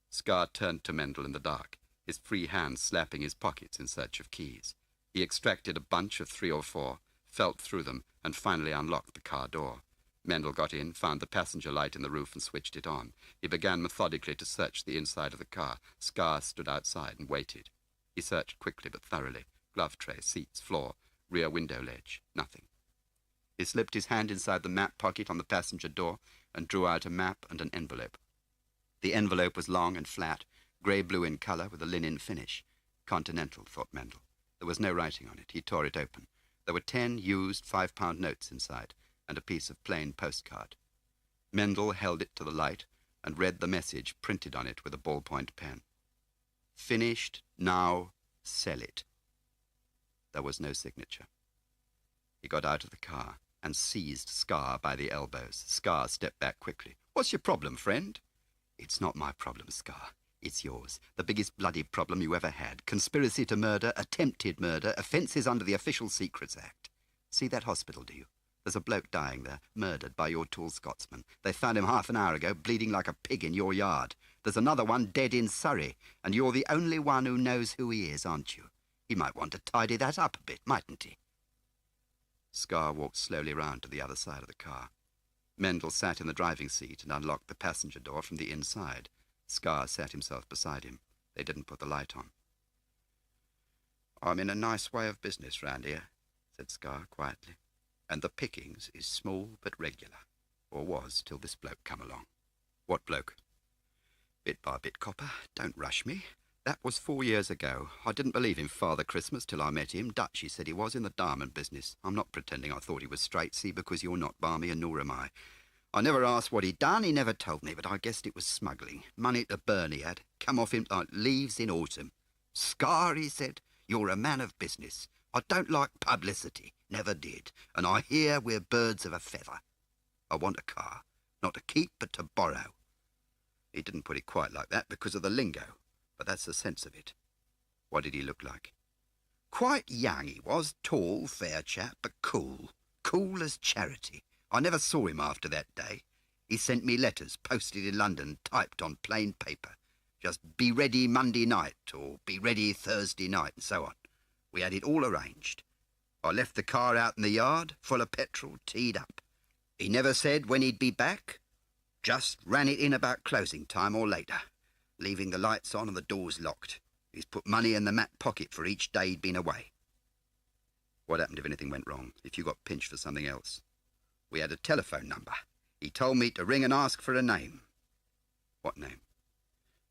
Scar turned to Mendel in the dark, his free hand slapping his pockets in search of keys. He extracted a bunch of 3 or 4, felt through them, and finally unlocked the car door. Mendel got in, found the passenger light in the roof and switched it on. He began methodically to search the inside of the car. Scar stood outside and waited. He searched quickly but thoroughly. Glove tray, seats, floor, rear window ledge. Nothing. He slipped his hand inside the map pocket on the passenger door and drew out a map and an envelope. The envelope was long and flat, grey-blue in colour with a linen finish. Continental, thought Mendel. There was no writing on it. He tore it open. There were 10 used £5 notes inside, and a piece of plain postcard. Mendel held it to the light and read the message printed on it with a ballpoint pen. "Finished, now, sell it." There was no signature. He got out of the car and seized Scar by the elbows. Scar stepped back quickly. "What's your problem, friend?" "It's not my problem, Scar. It's yours. The biggest bloody problem you ever had. Conspiracy to murder, attempted murder, offences under the Official Secrets Act. See that hospital, do you? There's a bloke dying there, murdered by your tall Scotsman. They found him half an hour ago, bleeding like a pig in your yard. There's another one dead in Surrey, and you're the only one who knows who he is, aren't you? He might want to tidy that up a bit, mightn't he?" Scar walked slowly round to the other side of the car. Mendel sat in the driving seat and unlocked the passenger door from the inside. Scar sat himself beside him. They didn't put the light on. "I'm in a nice way of business round here," said Scar quietly. "And the pickings is small but regular. Or was, till this bloke come along." "What bloke?" "Bit by bit, copper. Don't rush me. That was 4 years ago. I didn't believe in Father Christmas till I met him. Dutch, he said he was, in the diamond business. I'm not pretending I thought he was straight, see, because you're not balmy and nor am I. I never asked what he'd done. He never told me, but I guessed it was smuggling. Money to burn he had. Come off him like leaves in autumn. 'Scar,' he said, 'you're a man of business. I don't like publicity. Never did. And I hear we're birds of a feather. I want a car. Not to keep, but to borrow.' He didn't put it quite like that because of the lingo, but that's the sense of it." "What did he look like?" "Quite young he was, tall, fair chap, but cool. Cool as charity. I never saw him after that day. He sent me letters, posted in London, typed on plain paper. Just be ready Monday night, or be ready Thursday night, and so on. We had it all arranged. I left the car out in the yard, full of petrol, teed up. He never said when he'd be back. Just ran it in about closing time or later, leaving the lights on and the doors locked. He's put money in the map pocket for each day he'd been away." "What happened if anything went wrong, if you got pinched for something else?" "We had a telephone number. He told me to ring and ask for a name." "What name?"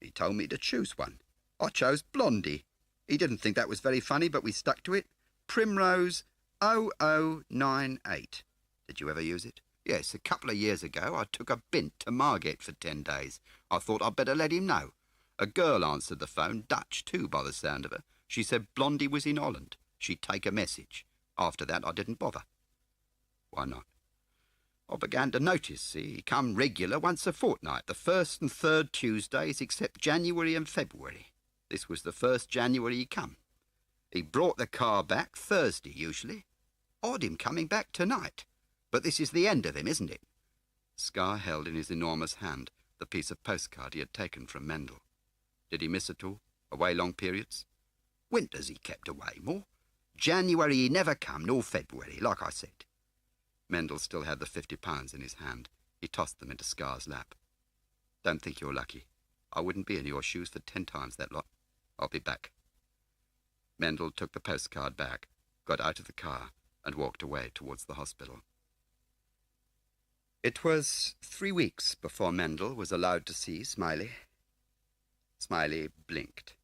"He told me to choose one. I chose Blondie. He didn't think that was very funny, but we stuck to it. Primrose 0098. Did you ever use it?" "Yes, a couple of years ago I took a bint to Margate for 10 days. I thought I'd better let him know. A girl answered the phone, Dutch too by the sound of her. She said Blondie was in Holland. She'd take a message. After that I didn't bother." "Why not?" "I began to notice, see, he come regular once a fortnight, the 1st and 3rd Tuesdays except January and February. This was the 1st January he come. He brought the car back Thursday usually. Odd him coming back tonight. But this is the end of him, isn't it?" Scar held in his enormous hand the piece of postcard he had taken from Mendel. "Did he miss at all? Away long periods?" "Winters he kept away more. January he never come, nor February, like I said." Mendel still had the £50 in his hand. He tossed them into Scar's lap. "Don't think you're lucky. I wouldn't be in your shoes for 10 times that lot. I'll be back." Mendel took the postcard back, got out of the car, and walked away towards the hospital. It was 3 weeks before Mendel was allowed to see Smiley. Smiley blinked.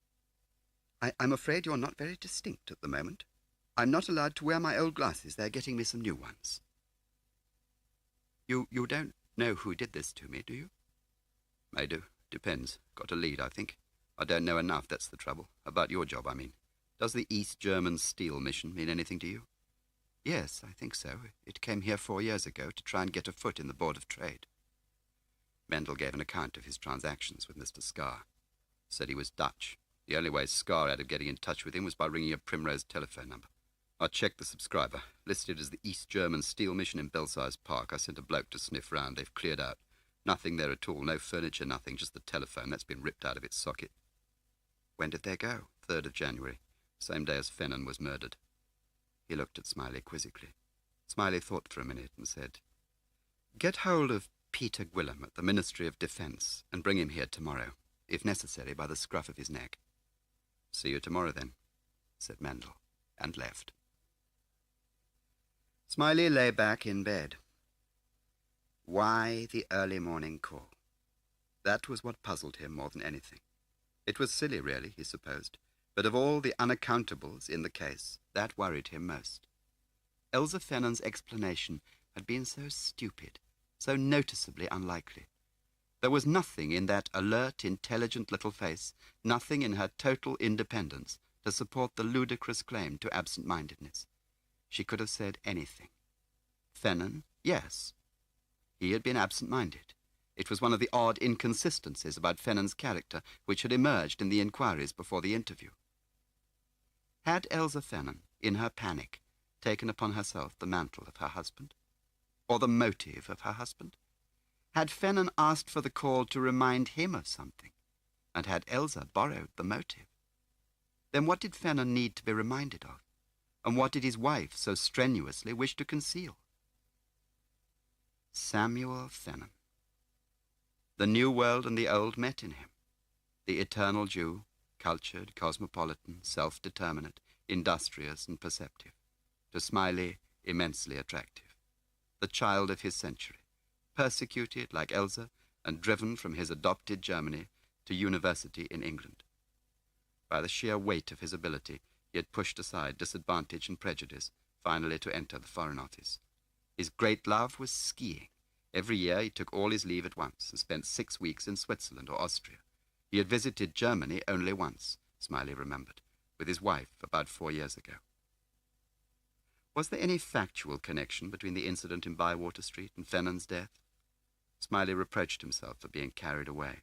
I'm afraid you're not very distinct at the moment. I'm not allowed to wear my old glasses. They're getting me some new ones." You don't know who did this to me, do you? I do. Depends. Got a lead, I think. I don't know enough, that's the trouble. About your job, I mean. Does the East German steel mission mean anything to you? Yes, I think so. It came here 4 years ago to try and get a foot in the Board of Trade. Mendel gave an account of his transactions with Mr. Scar. Said he was Dutch. The only way Scar had of getting in touch with him was by ringing a Primrose telephone number. I checked the subscriber. Listed as the East German Steel Mission in Belsize Park. I sent a bloke to sniff round. They've cleared out. Nothing there at all. No furniture, nothing. Just the telephone. That's been ripped out of its socket. When did they go? 3rd of January. Same day as Fennon was murdered. He looked at Smiley quizzically. Smiley thought for a minute and said, "Get hold of Peter Gwillim at the Ministry of Defence and bring him here tomorrow, if necessary by the scruff of his neck." "See you tomorrow, then," said Mendel, and left. Smiley lay back in bed. Why the early morning call? That was what puzzled him more than anything. It was silly, really, he supposed, but of all the unaccountables in the case, that worried him most. Elsa Fennon's explanation had been so stupid, so noticeably unlikely. There was nothing in that alert, intelligent little face, nothing in her total independence, to support the ludicrous claim to absent-mindedness. She could have said anything. Fennon, yes. He had been absent-minded. It was one of the odd inconsistencies about Fennon's character which had emerged in the inquiries before the interview. Had Elsa Fennon, in her panic, taken upon herself the mantle of her husband? Or the motive of her husband? Had Fennon asked for the call to remind him of something, and had Elsa borrowed the motive? Then what did Fennon need to be reminded of, and what did his wife so strenuously wish to conceal? Samuel Fennon. The new world and the old met in him. The eternal Jew, cultured, cosmopolitan, self-determinate, industrious and perceptive. To Smiley, immensely attractive. The child of his century, persecuted like Elsa and driven from his adopted Germany to university in England. By the sheer weight of his ability, he had pushed aside disadvantage and prejudice, finally to enter the Foreign Office. His great love was skiing. Every year he took all his leave at once and spent 6 weeks in Switzerland or Austria. He had visited Germany only once, Smiley remembered, with his wife about 4 years ago. Was there any factual connection between the incident in Bywater Street and Fennon's death? Smiley reproached himself for being carried away.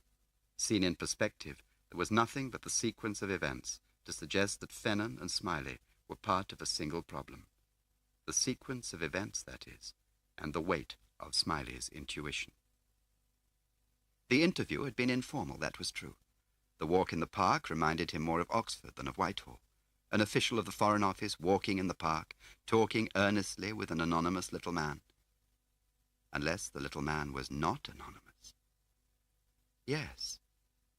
Seen in perspective, there was nothing but the sequence of events to suggest that Fennon and Smiley were part of a single problem. The sequence of events, that is, and the weight of Smiley's intuition. The interview had been informal, that was true. The walk in the park reminded him more of Oxford than of Whitehall. An official of the Foreign Office walking in the park, talking earnestly with an anonymous little man. Unless the little man was not anonymous. Yes,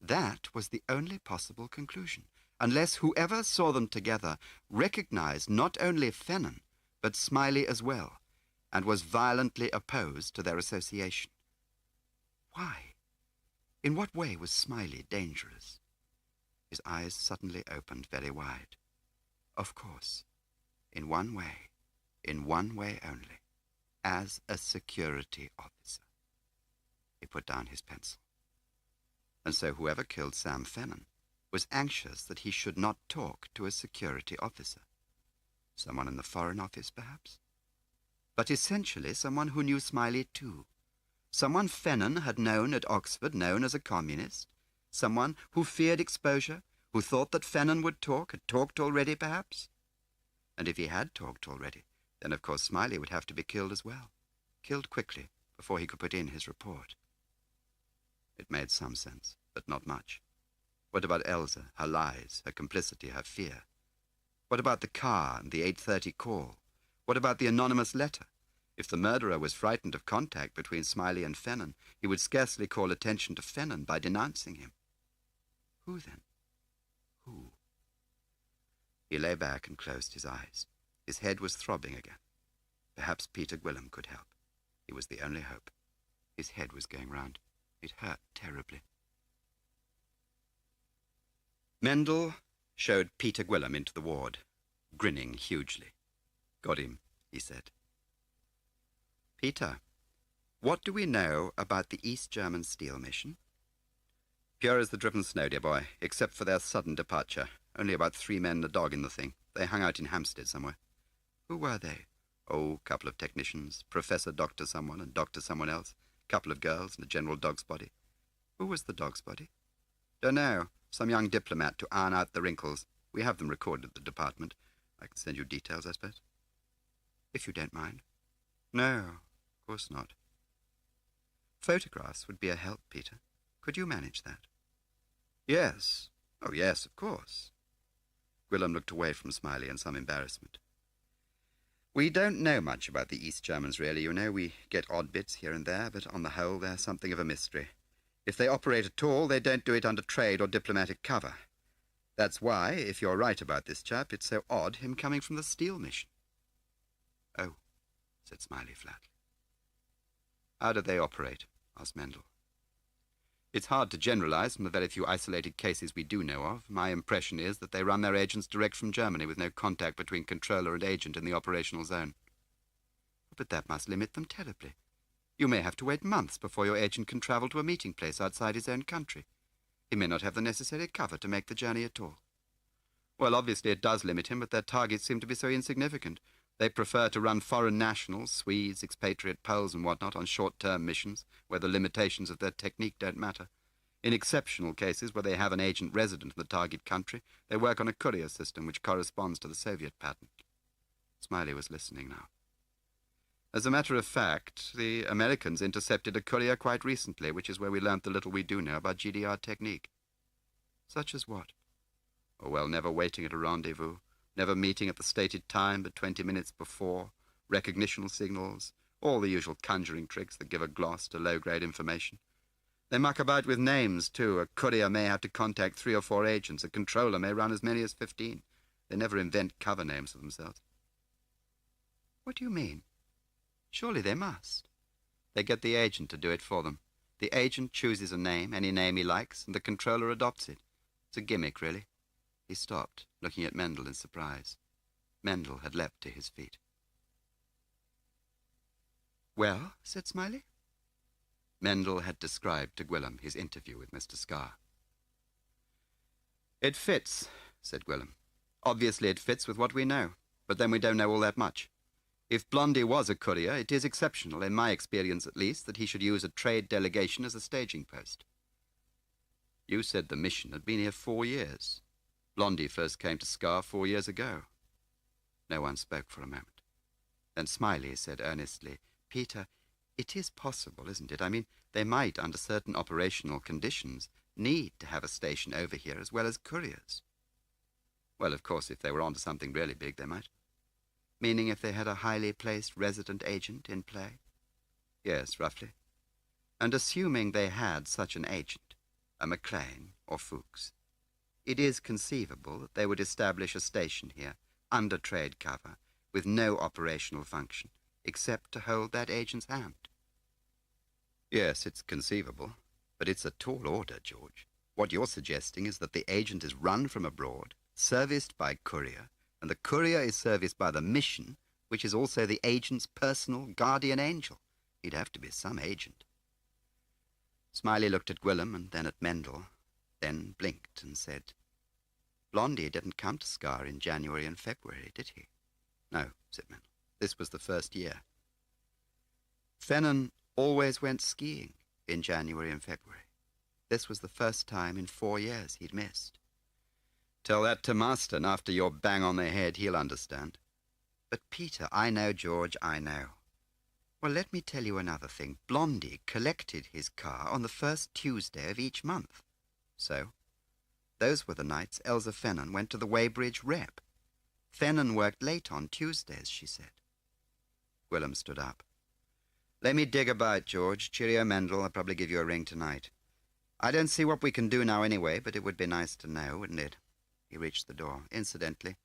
that was the only possible conclusion. Unless whoever saw them together recognized not only Fennon, but Smiley as well, and was violently opposed to their association. Why? In what way was Smiley dangerous? His eyes suddenly opened very wide. Of course, in one way only, as a security officer. He put down his pencil. And so whoever killed Sam Fennon was anxious that he should not talk to a security officer. Someone in the Foreign Office, perhaps? But essentially someone who knew Smiley too. Someone Fennon had known at Oxford, known as a communist. Someone who feared exposure, who thought that Fennon would talk, had talked already, perhaps? And if he had talked already, then of course Smiley would have to be killed as well. Killed quickly, before he could put in his report. It made some sense, but not much. What about Elsa, her lies, her complicity, her fear? What about the car and the 8:30 call? What about the anonymous letter? If the murderer was frightened of contact between Smiley and Fennon, he would scarcely call attention to Fennon by denouncing him. Who then? Who? He lay back and closed his eyes. His head was throbbing again. Perhaps Peter Gwillim could help. He was the only hope. His head was going round. It hurt terribly. Mendel showed Peter Gwillim into the ward, grinning hugely. "Got him," he said. "Peter, What do we know about the East German steel mission? Pure as the driven snow, dear boy, except for their sudden departure. Only about 3 men and a dog in the thing. They hung out in Hampstead somewhere. Who were they? Oh, couple of technicians, Professor Doctor someone and Doctor someone else, couple of girls and a general dog's body. Who was the dog's body? Don't know. Some young diplomat to iron out the wrinkles. We have them recorded at the department. I can send you details, I suppose. If you don't mind. No, of course not. Photographs would be a help, Peter. Could you manage that? Yes. Oh, yes, of course. Gwilym looked away from Smiley in some embarrassment. We don't know much about the East Germans, really, you know. We get odd bits here and there, but on the whole, they're something of a mystery. If they operate at all, they don't do it under trade or diplomatic cover. That's why, if you're right about this chap, it's so odd him coming from the steel mission. Oh, said Smiley flatly. How do they operate? Asked Mendel. It's hard to generalize from the very few isolated cases we do know of. My impression is that they run their agents direct from Germany with no contact between controller and agent in the operational zone. But that must limit them terribly. You may have to wait months before your agent can travel to a meeting place outside his own country. He may not have the necessary cover to make the journey at all. Well, obviously it does limit him, but their targets seem to be so insignificant. They prefer to run foreign nationals, Swedes, expatriate Poles and whatnot, on short-term missions where the limitations of their technique don't matter. In exceptional cases where they have an agent resident in the target country, they work on a courier system which corresponds to the Soviet pattern. Smiley was listening now. As a matter of fact, the Americans intercepted a courier quite recently, which is where we learnt the little we do know about GDR technique. Such as what? Oh, well, never waiting at a rendezvous, never meeting at the stated time but 20 minutes before, recognition signals, all the usual conjuring tricks that give a gloss to low-grade information. They muck about with names, too. A courier may have to contact 3 or 4 agents. A controller may run as many as 15. They never invent cover names for themselves. What do you mean? Surely they must. They get the agent to do it for them. The agent chooses a name, any name he likes, and the controller adopts it. It's a gimmick, really. He stopped, looking at Mendel in surprise. Mendel had leapt to his feet. Well, said Smiley. Mendel had described to Gwilym his interview with Mr. Scarr. It fits, said Gwilym. Obviously it fits with what we know, but then we don't know all that much. If Blondie was a courier, it is exceptional, in my experience at least, that he should use a trade delegation as a staging post. You said the mission had been here 4 years. Blondie first came to Scarr 4 years ago. No one spoke for a moment. Then Smiley said earnestly, Peter, it is possible, isn't it? I mean, they might, under certain operational conditions, need to have a station over here as well as couriers. Well, of course, if they were onto something really big, they might. Meaning if they had a highly placed resident agent in play? Yes, roughly. And assuming they had such an agent, a Maclean or Fuchs, it is conceivable that they would establish a station here, under trade cover, with no operational function, except to hold that agent's hand. Yes, it's conceivable, but it's a tall order, George. What you're suggesting is that the agent is run from abroad, serviced by courier, and the courier is serviced by the mission, which is also the agent's personal guardian angel. He'd have to be some agent. Smiley looked at Gwilym and then at Mendel, then blinked and said, Blondie didn't come to Scarr in January and February, did he? No, said Mendel. This was the first year. Fennon always went skiing in January and February. This was the first time in 4 years he'd missed. Tell that to Marston after your bang on the head. He'll understand. But Peter, I know, George, I know. Well, let me tell you another thing. Blondie collected his car on the first Tuesday of each month. So, those were the nights Elsa Fennon went to the Weybridge Rep. Fennon worked late on Tuesdays, she said. Gwilym stood up. Let me dig about, George. Cheerio, Mendel. I'll probably give you a ring tonight. I don't see what we can do now anyway, but it would be nice to know, wouldn't it? He reached the door. Incidentally,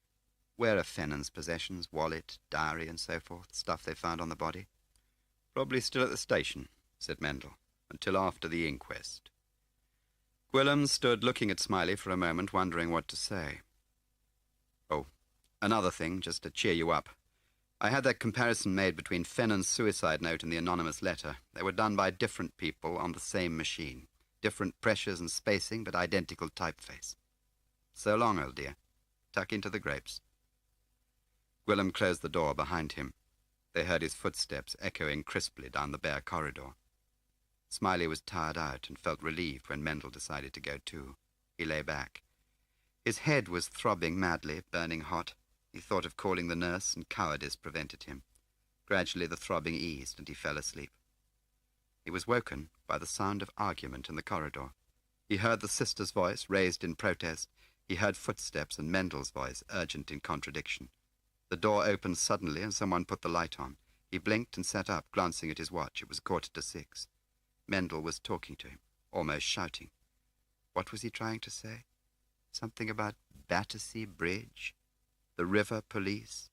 where are Fennon's possessions, wallet, diary, and so forth, stuff they found on the body? Probably still at the station, said Mendel, until after the inquest. Gwilym stood looking at Smiley for a moment, wondering what to say. Oh, another thing, just to cheer you up. I had that comparison made between Fennon's suicide note and the anonymous letter. They were done by different people on the same machine. Different pressures and spacing, but identical typeface. So long, old dear. Tuck into the grapes. Gwilym closed the door behind him. They heard his footsteps echoing crisply down the bare corridor. Smiley was tired out and felt relieved when Mendel decided to go too. He lay back. His head was throbbing madly, burning hot. He thought of calling the nurse, and cowardice prevented him. Gradually the throbbing eased, and he fell asleep. He was woken by the sound of argument in the corridor. He heard the sister's voice, raised in protest. He heard footsteps and Mendel's voice, urgent in contradiction. The door opened suddenly, and someone put the light on. He blinked and sat up, glancing at his watch. It was 6:15. Mendel was talking to him, almost shouting. What was he trying to say? Something about Battersea Bridge? The river police?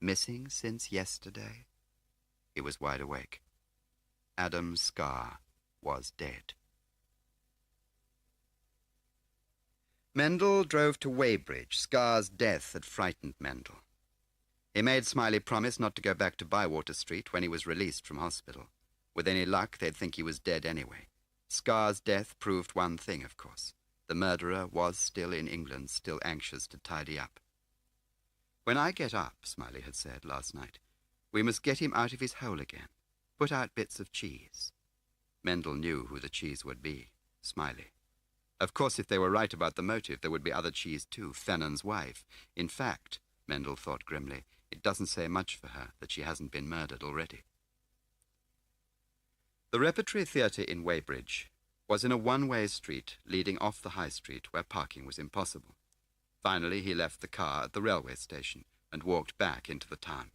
Missing since yesterday? He was wide awake. Adam Scarr was dead. Mendel drove to Weybridge. Scarr's death had frightened Mendel. He made Smiley promise not to go back to Bywater Street when he was released from hospital. With any luck, they'd think he was dead anyway. Scarr's death proved one thing, of course. The murderer was still in England, still anxious to tidy up. When I get up, Smiley had said last night, we must get him out of his hole again. Put out bits of cheese. Mendel knew who the cheese would be. Smiley. Of course, if they were right about the motive, there would be other cheese too, Fennon's wife. In fact, Mendel thought grimly, it doesn't say much for her that she hasn't been murdered already. The Repertory Theatre in Weybridge was in a one-way street leading off the high street where parking was impossible. Finally, he left the car at the railway station and walked back into the town.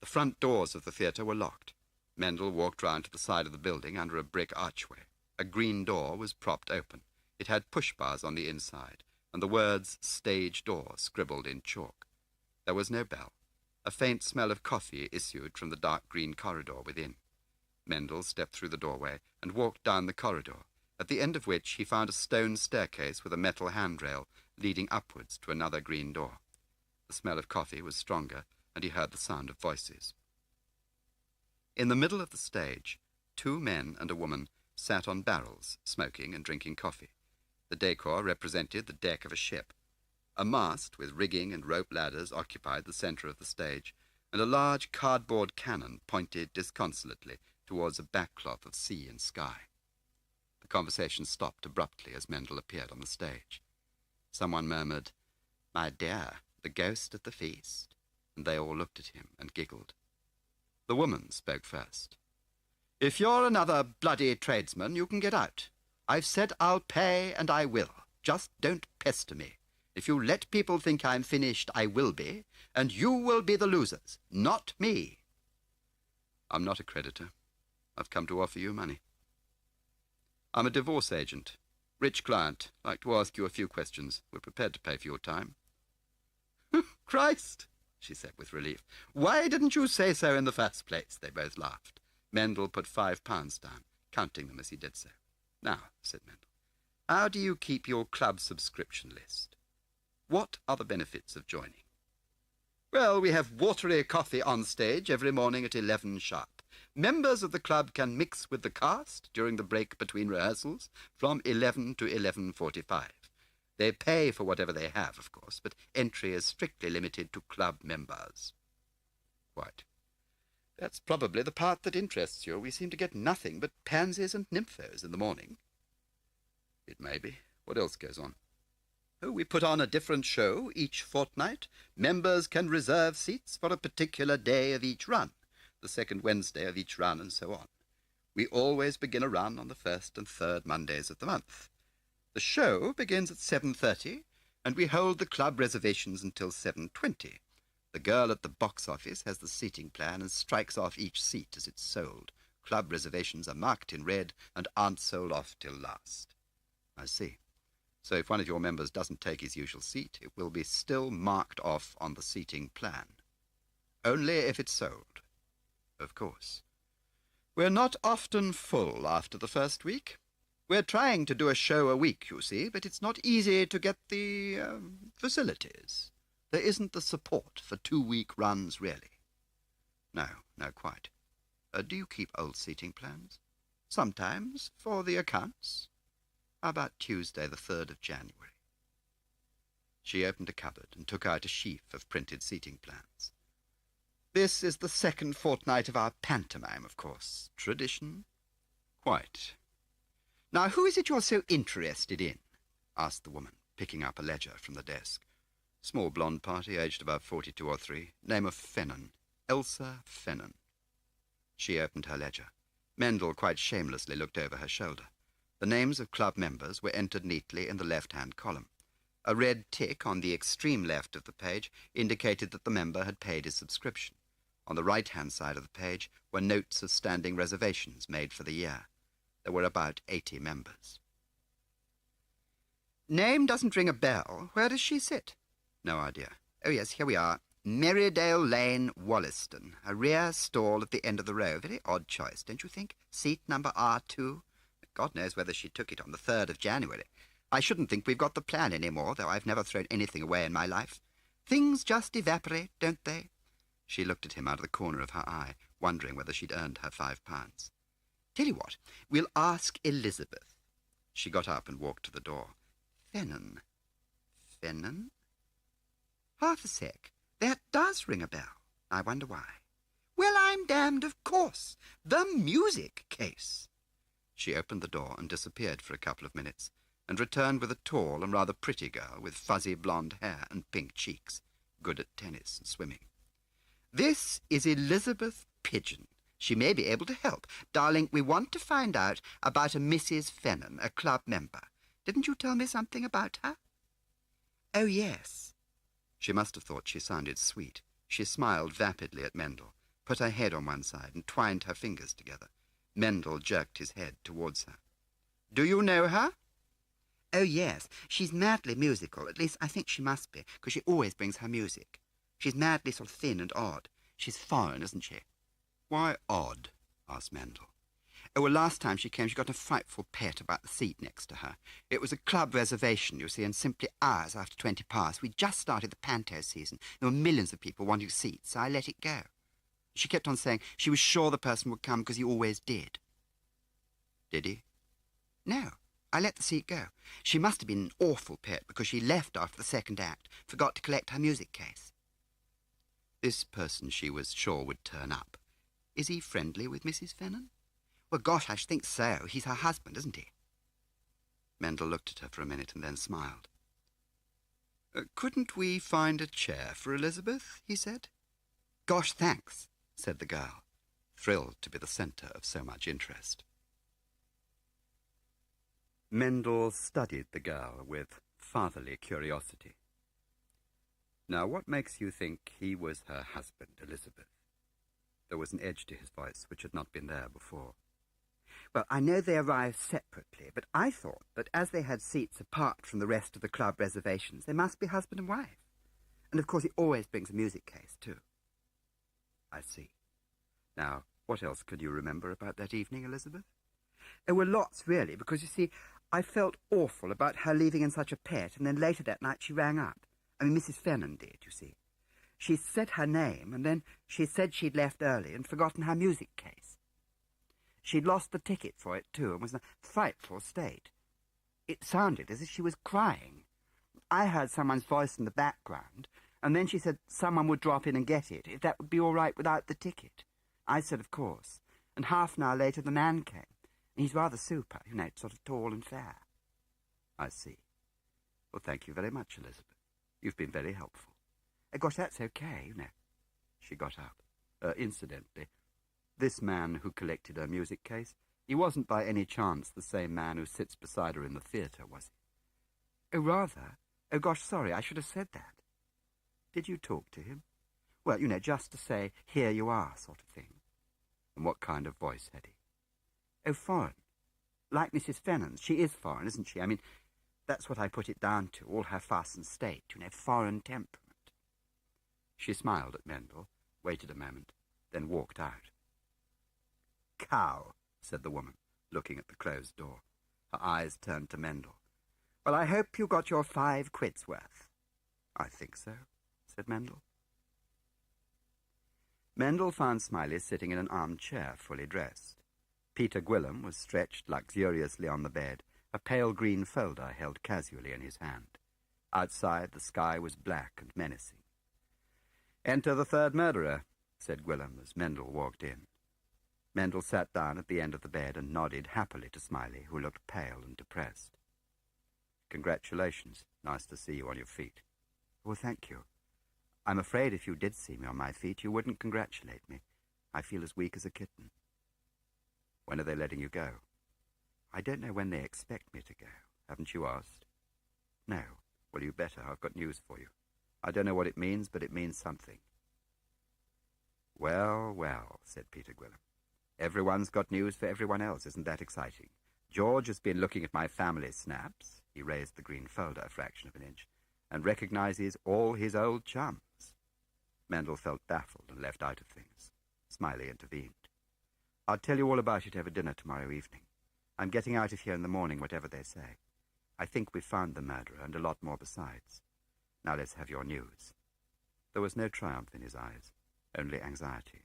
The front doors of the theatre were locked. Mendel walked round to the side of the building under a brick archway. A green door was propped open. It had push bars on the inside, and the words "stage door" scribbled in chalk. There was no bell. A faint smell of coffee issued from the dark green corridor within. Mendel stepped through the doorway and walked down the corridor, at the end of which he found a stone staircase with a metal handrail leading upwards to another green door. The smell of coffee was stronger, and he heard the sound of voices. In the middle of the stage, 2 men and a woman sat on barrels, smoking and drinking coffee. The decor represented the deck of a ship. A mast with rigging and rope ladders occupied the centre of the stage, and a large cardboard cannon pointed disconsolately towards a backcloth of sea and sky. The conversation stopped abruptly as Mendel appeared on the stage. Someone murmured, "My dear, the ghost at the feast," and they all looked at him and giggled. The woman spoke first. "If you're another bloody tradesman, you can get out. I've said I'll pay, and I will. Just don't pester me. If you let people think I'm finished, I will be, and you will be the losers, not me." "I'm not a creditor. I've come to offer you money." "I'm a divorce agent. Rich client. Like to ask you a few questions. We're prepared to pay for your time." "Christ," she said with relief. "Why didn't you say so in the first place?" They both laughed. Mendel put £5 down, counting them as he did so. "Now," said Mendel, "how do you keep your club subscription list? What are the benefits of joining?" "Well, we have watery coffee on stage every morning at 11 sharp. Members of the club can mix with the cast during the break between rehearsals from 11 to 11:45. They pay for whatever they have, of course, but entry is strictly limited to club members." "Quite. That's probably the part that interests you. We seem to get nothing but pansies and nymphos in the morning." "It may be. What else goes on?" "Oh, we put on a different show each fortnight. Members can reserve seats for a particular day of each run, the second Wednesday of each run, and so on. We always begin a run on the first and third Mondays of the month. The show begins at 7:30, and we hold the club reservations until 7:20. The girl at the box office has the seating plan and strikes off each seat as it's sold. Club reservations are marked in red and aren't sold off till last." "I see. So if one of your members doesn't take his usual seat, it will be still marked off on the seating plan." "Only if it's sold." "Of course. We're not often full after the first week. We're trying to do a show a week, you see, but it's not easy to get the facilities. There isn't the support for 2-week runs, really. No, quite. Do you keep old seating plans? Sometimes, for the accounts. How about Tuesday, the 3rd of January? She opened a cupboard and took out a sheaf of printed seating plans. This is the second fortnight of our pantomime, of course. Tradition? Quite. Now, who is it you're so interested in? Asked the woman, picking up a ledger from the desk. Small blonde party, aged about 42 or 3. Name of Fennon. Elsa Fennon. She opened her ledger. Mendel quite shamelessly looked over her shoulder. The names of club members were entered neatly in the left-hand column. A red tick on the extreme left of the page indicated that the member had paid his subscription. On the right-hand side of the page were notes of standing reservations made for the year. There were about 80 members. Name doesn't ring a bell. Where does she sit? No idea. Oh, yes, here we are. Merrydale Lane, Wollaston. A rear stall at the end of the row. Very odd choice, don't you think? Seat number R2. God knows whether she took it on the 3rd of January. I shouldn't think we've got the plan any more, though I've never thrown anything away in my life. Things just evaporate, don't they? She looked at him out of the corner of her eye, wondering whether she'd earned her £5. Tell you what, we'll ask Elizabeth. She got up and walked to the door. Fennon. Fennon? Half a sec. That does ring a bell. I wonder why. Well, I'm damned, of course. The music case. She opened the door and disappeared for a couple of minutes, and returned with a tall and rather pretty girl with fuzzy blonde hair and pink cheeks, good at tennis and swimming. This is Elizabeth Pigeon. She may be able to help. Darling, we want to find out about a Mrs. Fennon, a club member. Didn't you tell me something about her? Oh, yes. She must have thought she sounded sweet. She smiled vapidly at Mendel, put her head on one side and twined her fingers together. Mendel jerked his head towards her. Do you know her? Oh, yes. She's madly musical. At least I think she must be, because she always brings her music. She's madly sort of thin and odd. She's foreign, isn't she? Why odd? Asked Mendel. Oh, well, last time she came, she got a frightful pet about the seat next to her. It was a club reservation, you see, and simply hours after 20 past. We'd just started the panto season. There were millions of people wanting seats, so I let it go. She kept on saying she was sure the person would come because he always did. Did he? No, I let the seat go. She must have been an awful pet because she left after the second act, forgot to collect her music case. This person she was sure would turn up. Is he friendly with Mrs. Fennon? Well, gosh, I should think so. He's her husband, isn't he? Mendel looked at her for a minute and then smiled. Couldn't we find a chair for Elizabeth? He said. Gosh, thanks, said the girl, thrilled to be the centre of so much interest. Mendel studied the girl with fatherly curiosity. Now, what makes you think he was her husband, Elizabeth? There was an edge to his voice which had not been there before. Well, I know they arrived separately, but I thought that as they had seats apart from the rest of the club reservations, they must be husband and wife. And of course he always brings a music case, too. I see. Now, what else could you remember about that evening, Elizabeth? There were lots, really, because, you see, I felt awful about her leaving in such a pet, and then later that night she rang up. I mean, Mrs. Fennon did, you see. She said her name, and then she said she'd left early and forgotten her music case. She'd lost the ticket for it, too, and was in a frightful state. It sounded as if she was crying. I heard someone's voice in the background, and then she said someone would drop in and get it, if that would be all right without the ticket. I said, of course, and half an hour later the man came. And he's rather super, you know, sort of tall and fair. I see. Well, thank you very much, Elizabeth. You've been very helpful. Gosh, that's okay, you know. She got up. Incidentally, this man who collected her music case, he wasn't by any chance the same man who sits beside her in the theatre, was he? Oh, rather. Oh, gosh, sorry, I should have said that. Did you talk to him? Well, you know, just to say, here you are, sort of thing. And what kind of voice had he? Oh, foreign. Like Mrs. Fennon's. She is foreign, isn't she? I mean, that's what I put it down to, all her fuss and state, you know, foreign temperament. She smiled at Mendel, waited a moment, then walked out. Cow, said the woman, looking at the closed door. Her eyes turned to Mendel. Well, I hope you got your 5 quid's worth. I think so, said Mendel. Mendel found Smiley sitting in an armchair, fully dressed. Peter Gwillim was stretched luxuriously on the bed, a pale green folder held casually in his hand. Outside, the sky was black and menacing. "Enter the third murderer," said Gwillim as Mendel walked in. Mendel sat down at the end of the bed and nodded happily to Smiley, who looked pale and depressed. "Congratulations. Nice to see you on your feet." "Well, thank you. I'm afraid if you did see me on my feet, you wouldn't congratulate me. I feel as weak as a kitten." "When are they letting you go?" "I don't know when they expect me to go. Haven't you asked?" "No." "Well, you better. I've got news for you. I don't know what it means, but it means something." "Well, well," said Peter Gwillim. "Everyone's got news for everyone else. Isn't that exciting? George has been looking at my family snaps," he raised the green folder a fraction of an inch, "and recognizes all his old chums." Mendel felt baffled and left out of things. Smiley intervened. "I'll tell you all about it over dinner tomorrow evening. I'm getting out of here in the morning, whatever they say. I think we've found the murderer, and a lot more besides. Now let's have your news." There was no triumph in his eyes, only anxiety.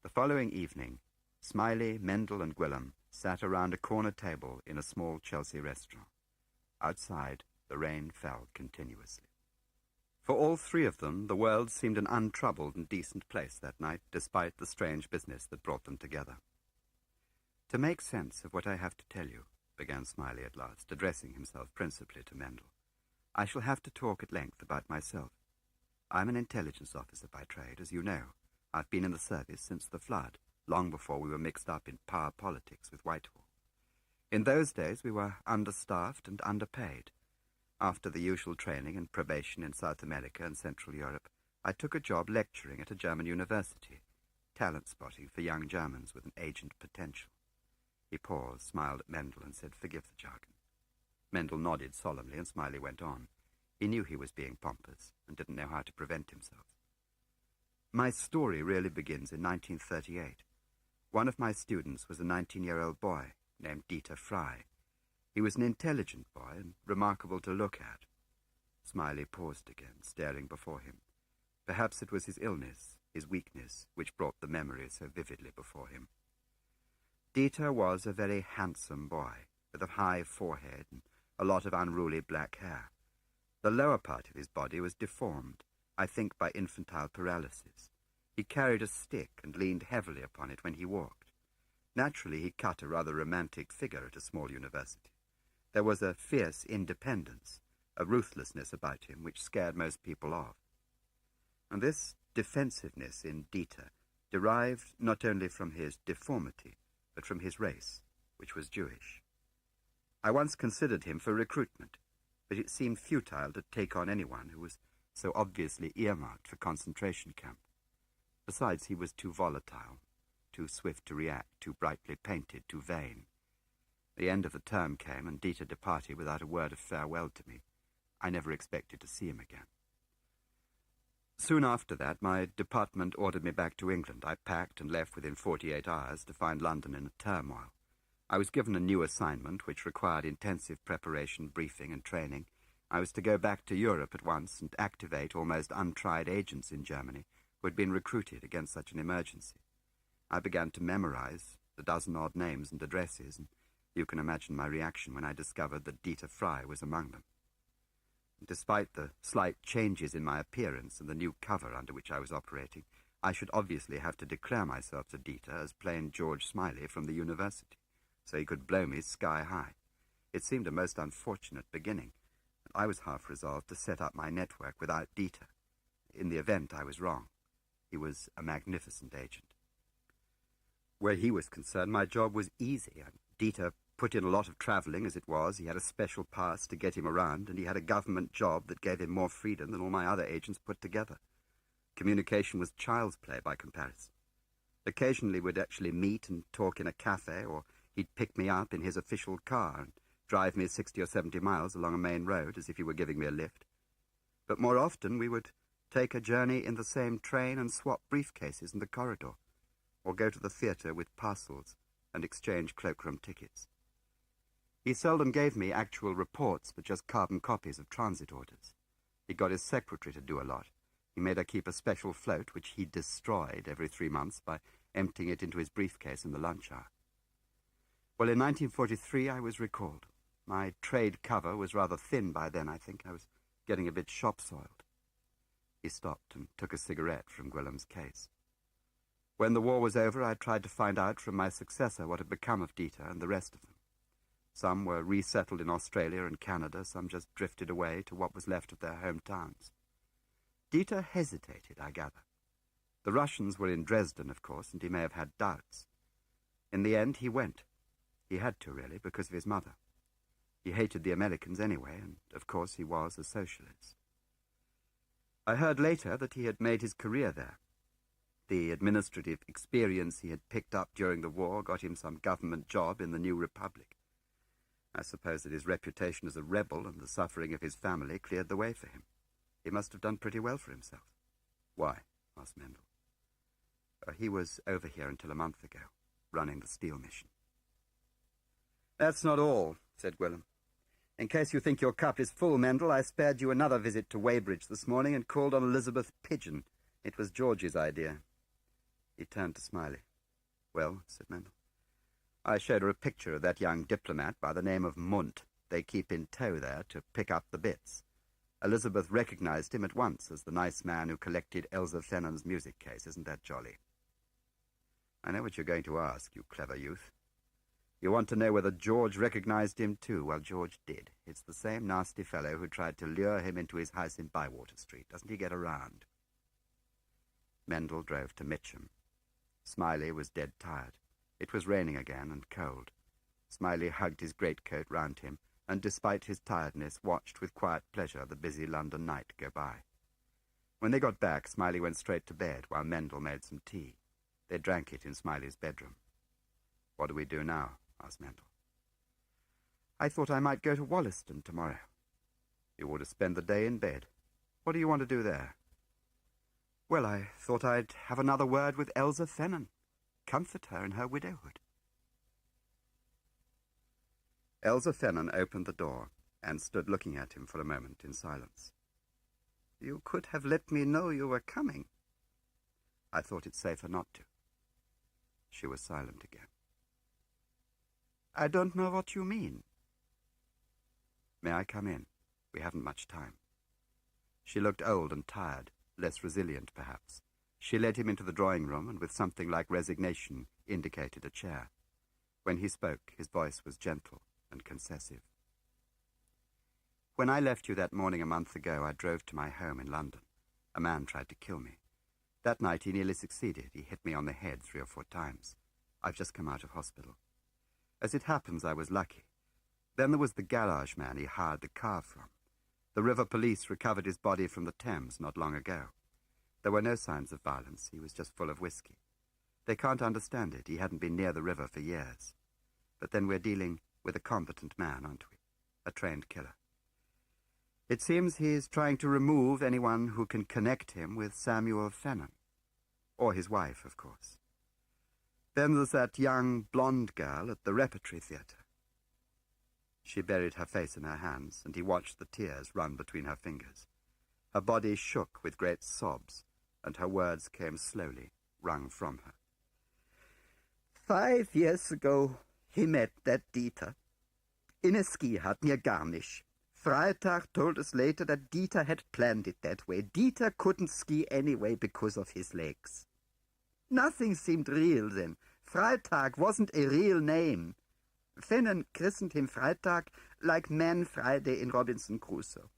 The following evening, Smiley, Mendel, and Gwillim sat around a corner table in a small Chelsea restaurant. Outside, the rain fell continuously. For all three of them, the world seemed an untroubled and decent place that night, despite the strange business that brought them together. "To make sense of what I have to tell you," began Smiley at last, addressing himself principally to Mendel, "I shall have to talk at length about myself. I'm an intelligence officer by trade, as you know. I've been in the service since the flood, long before we were mixed up in power politics with Whitehall. In those days we were understaffed and underpaid. After the usual training and probation in South America and Central Europe, I took a job lecturing at a German university, talent spotting for young Germans with an agent potential." He paused, smiled at Mendel, and said, "Forgive the jargon." Mendel nodded solemnly, and Smiley went on. He knew he was being pompous and didn't know how to prevent himself. "My story really begins in 1938. One of my students was a 19-year-old boy named Dieter Fry. He was an intelligent boy and remarkable to look at." Smiley paused again, staring before him. Perhaps it was his illness, his weakness, which brought the memory so vividly before him. Dieter was a very handsome boy, with a high forehead and a lot of unruly black hair. The lower part of his body was deformed, I think by infantile paralysis. He carried a stick and leaned heavily upon it when he walked. Naturally, he cut a rather romantic figure at a small university. There was a fierce independence, a ruthlessness about him which scared most people off. And this defensiveness in Dieter derived not only from his deformity, but from his race, which was Jewish. I once considered him for recruitment, but it seemed futile to take on anyone who was so obviously earmarked for concentration camp. Besides, he was too volatile, too swift to react, too brightly painted, too vain. The end of the term came, and Dieter departed without a word of farewell to me. I never expected to see him again. Soon after that, my department ordered me back to England. I packed and left within 48 hours to find London in a turmoil. I was given a new assignment which required intensive preparation, briefing, and training. I was to go back to Europe at once and activate almost untried agents in Germany who had been recruited against such an emergency. I began to memorize the dozen-odd names and addresses, and you can imagine my reaction when I discovered that Dieter Fry was among them. Despite the slight changes in my appearance and the new cover under which I was operating, I should obviously have to declare myself to Dieter as plain George Smiley from the university, so he could blow me sky high. It seemed a most unfortunate beginning, and I was half resolved to set up my network without Dieter. In the event, I was wrong. He was a magnificent agent. Where he was concerned, my job was easy. Dieter put in a lot of travelling as it was. He had a special pass to get him around, and he had a government job that gave him more freedom than all my other agents put together. Communication was child's play by comparison. Occasionally we'd actually meet and talk in a cafe, or he'd pick me up in his official car and drive me 60 or 70 miles along a main road as if he were giving me a lift. But more often we would take a journey in the same train and swap briefcases in the corridor, or go to the theatre with parcels and exchange cloakroom tickets. He seldom gave me actual reports, but just carbon copies of transit orders. He got his secretary to do a lot, He made her keep a special float, which he destroyed every 3 months by emptying it into his briefcase in the lunch hour. Well, in 1943, I was recalled. My trade cover was rather thin by then, I think. I was getting a bit shop-soiled. He stopped and took a cigarette from Gwillim's case. When the war was over, I tried to find out from my successor what had become of Dieter and the rest of them. Some were resettled in Australia and Canada, some just drifted away to what was left of their hometowns. Dieter hesitated, I gather. The Russians were in Dresden, of course, and he may have had doubts. In the end, he went. He had to, really, because of his mother. He hated the Americans anyway, and, of course, he was a socialist. I heard later that he had made his career there. The administrative experience he had picked up during the war got him some government job in the new republic. I suppose that his reputation as a rebel and the suffering of his family cleared the way for him. He must have done pretty well for himself. Why? Asked Mendel. He was over here until a month ago, running the steel mission. That's not all, said Gwillim. In case you think your cup is full, Mendel, I spared you another visit to Weybridge this morning and called on Elizabeth Pigeon. It was George's idea. He turned to Smiley. Well, said Mendel. I showed her a picture of that young diplomat by the name of Munt. They keep in tow there to pick up the bits. Elizabeth recognized him at once as the nice man who collected Elsa Fennon's music case. Isn't that jolly? I know what you're going to ask, you clever youth. You want to know whether George recognized him too. Well, George did. It's the same nasty fellow who tried to lure him into his house in Bywater Street. Doesn't he get around? Mendel drove to Mitcham. Smiley was dead tired. It was raining again and cold. Smiley hugged his greatcoat round him, and despite his tiredness, watched with quiet pleasure the busy London night go by. When they got back, Smiley went straight to bed, while Mendel made some tea. They drank it in Smiley's bedroom. What do we do now? Asked Mendel. I thought I might go to Wollaston tomorrow. You ought to spend the day in bed. What do you want to do there? Well, I thought I'd have another word with Elsa Fennon. Comfort her in her widowhood. Elsa Fennon opened the door and stood looking at him for a moment in silence. You could have let me know you were coming. I thought it safer not to. She was silent again. I don't know what you mean. May I come in? We haven't much time. She looked old and tired, less resilient perhaps. She led him into the drawing-room and with something like resignation indicated a chair. When he spoke, his voice was gentle and concessive. When I left you that morning a month ago, I drove to my home in London. A man tried to kill me. That night he nearly succeeded. He hit me on the head 3 or 4 times. I've just come out of hospital. As it happens, I was lucky. Then there was the garage man he hired the car from. The river police recovered his body from the Thames not long ago. There were no signs of violence. He was just full of whiskey. They can't understand it. He hadn't been near the river for years. But then we're dealing with a competent man, aren't we? A trained killer. It seems he's trying to remove anyone who can connect him with Samuel Fennon. Or his wife, of course. Then there's that young blonde girl at the Repertory Theatre. She buried her face in her hands, and he watched the tears run between her fingers. Her body shook with great sobs, and her words came slowly, wrung from her. 5 years ago, he met that Dieter. In a ski hut near Garmisch. Freitag told us later that Dieter had planned it that way. Dieter couldn't ski anyway because of his legs. Nothing seemed real then. Freitag wasn't a real name. Fennon christened him Freitag like Man Friday in Robinson Crusoe.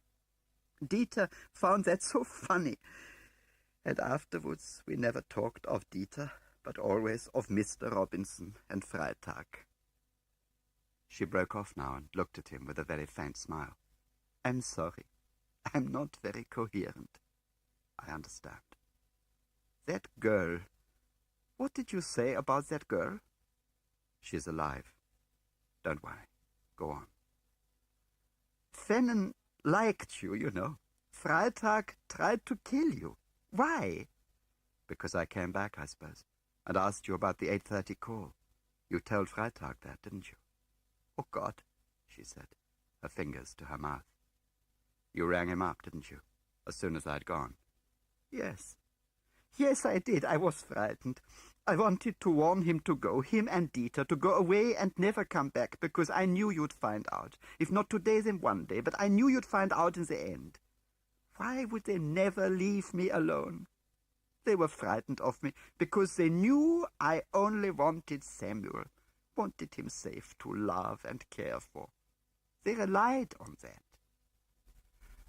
Dieter found that so funny. And afterwards we never talked of Dieter, but always of Mr. Robinson and Freitag. She broke off now and looked at him with a very faint smile. I'm sorry. I'm not very coherent. I understand. That girl. What did you say about that girl? She's alive. Don't worry. Go on. Fennon liked you, you know. Freitag tried to kill you. Why? Because I came back, I suppose, and asked you about the 8:30 call. You told Freitag that, didn't you? Oh, God, she said, her fingers to her mouth. You rang him up, didn't you, as soon as I'd gone? Yes. Yes, I did. I was frightened. I wanted to warn him to go, him and Dieter, to go away and never come back, because I knew you'd find out. If not today, then one day, but I knew you'd find out in the end. Why would they never leave me alone? They were frightened of me because they knew I only wanted Samuel, wanted him safe to love and care for. They relied on that.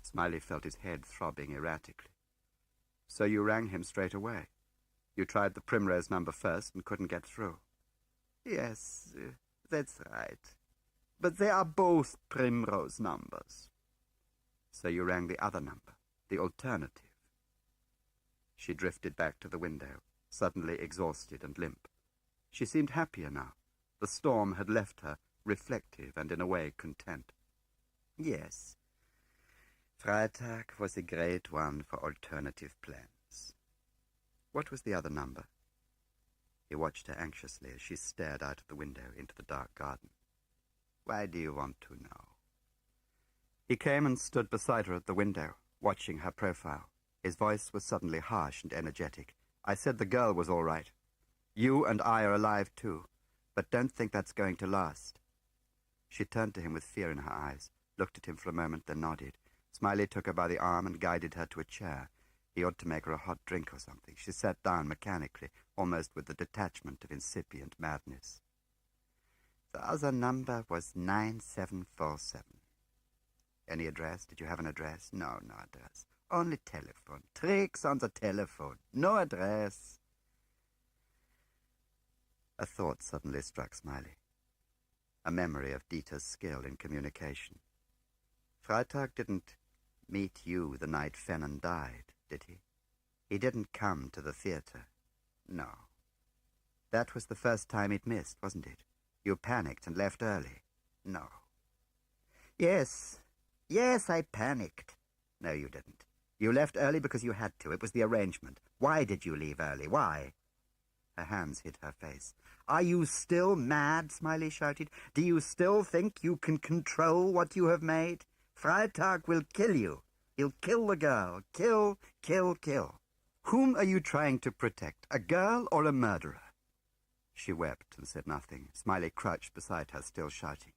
Smiley felt his head throbbing erratically. So you rang him straight away. You tried the Primrose number first and couldn't get through. Yes, that's right. But they are both Primrose numbers. So you rang the other number, the alternative. She drifted back to the window, suddenly exhausted and limp. She seemed happier now. The storm had left her, reflective and in a way content. Yes, Freitag was a great one for alternative plans. What was the other number? He watched her anxiously as she stared out of the window into the dark garden. Why do you want to know? He came and stood beside her at the window, watching her profile. His voice was suddenly harsh and energetic. I said the girl was all right. You and I are alive too, but don't think that's going to last. She turned to him with fear in her eyes, looked at him for a moment, then nodded. Smiley took her by the arm and guided her to a chair. He ought to make her a hot drink or something. She sat down mechanically, almost with the detachment of incipient madness. The other number was 9747. Any address? Did you have an address? No address. Only telephone. Tricks on the telephone. No address. A thought suddenly struck Smiley. A memory of Dieter's skill in communication. Freitag didn't meet you the night Fennon died, did he? He didn't come to the theater. No. That was the first time he'd missed, wasn't it? You panicked and left early. No. Yes, I panicked. No, you didn't. You left early because you had to. It was the arrangement. Why did you leave early? Why? Her hands hid her face. Are you still mad? Smiley shouted. Do you still think you can control what you have made? Freitag will kill you. He'll kill the girl. Kill. Whom are you trying to protect, a girl or a murderer? She wept and said nothing. Smiley crouched beside her, still shouting.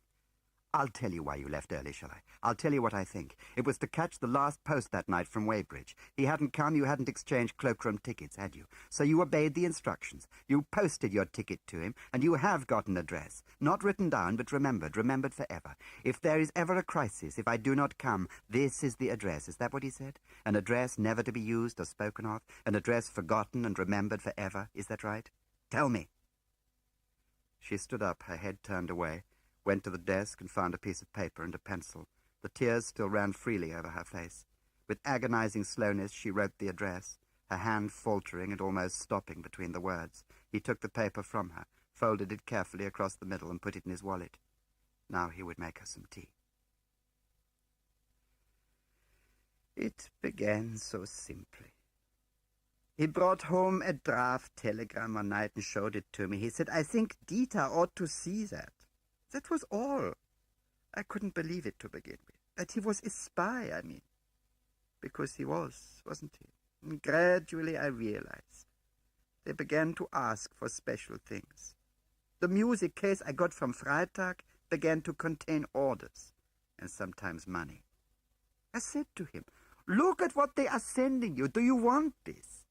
I'll tell you why you left early, shall I? I'll tell you what I think. It was to catch the last post that night from Weybridge. He hadn't come, you hadn't exchanged cloakroom tickets, had you? So you obeyed the instructions. You posted your ticket to him, and you have got an address. Not written down, but remembered forever. If there is ever a crisis, if I do not come, this is the address. Is that what he said? An address never to be used or spoken of? An address forgotten and remembered forever? Is that right? Tell me. She stood up, her head turned away, went to the desk and found a piece of paper and a pencil. The tears still ran freely over her face. With agonizing slowness, she wrote the address, her hand faltering and almost stopping between the words. He took the paper from her, folded it carefully across the middle and put it in his wallet. Now he would make her some tea. It began so simply. He brought home a draft telegram one night and showed it to me. He said, I think Dieter ought to see that. That was all. I couldn't believe it to begin with. That he was a spy, I mean. Because he was, wasn't he? And gradually I realized. They began to ask for special things. The music case I got from Freitag began to contain orders, and sometimes money. I said to him, look at what they are sending you. Do you want this?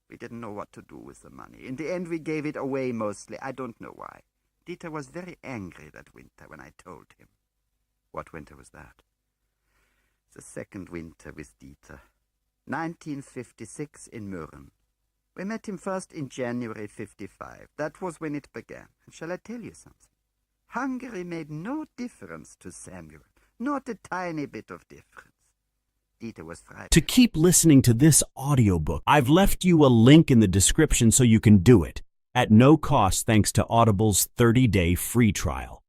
We didn't know what to do with the money. In the end, we gave it away mostly. I don't know why. Dieter was very angry that winter when I told him. What winter was that? The second winter with Dieter. 1956 in Mürren. We met him first in January 55. That was when it began. And shall I tell you something? Hungary made no difference to Samuel. Not a tiny bit of difference. Dieter was frightened. To keep listening to this audiobook, I've left you a link in the description so you can do it at no cost thanks to Audible's 30-day free trial.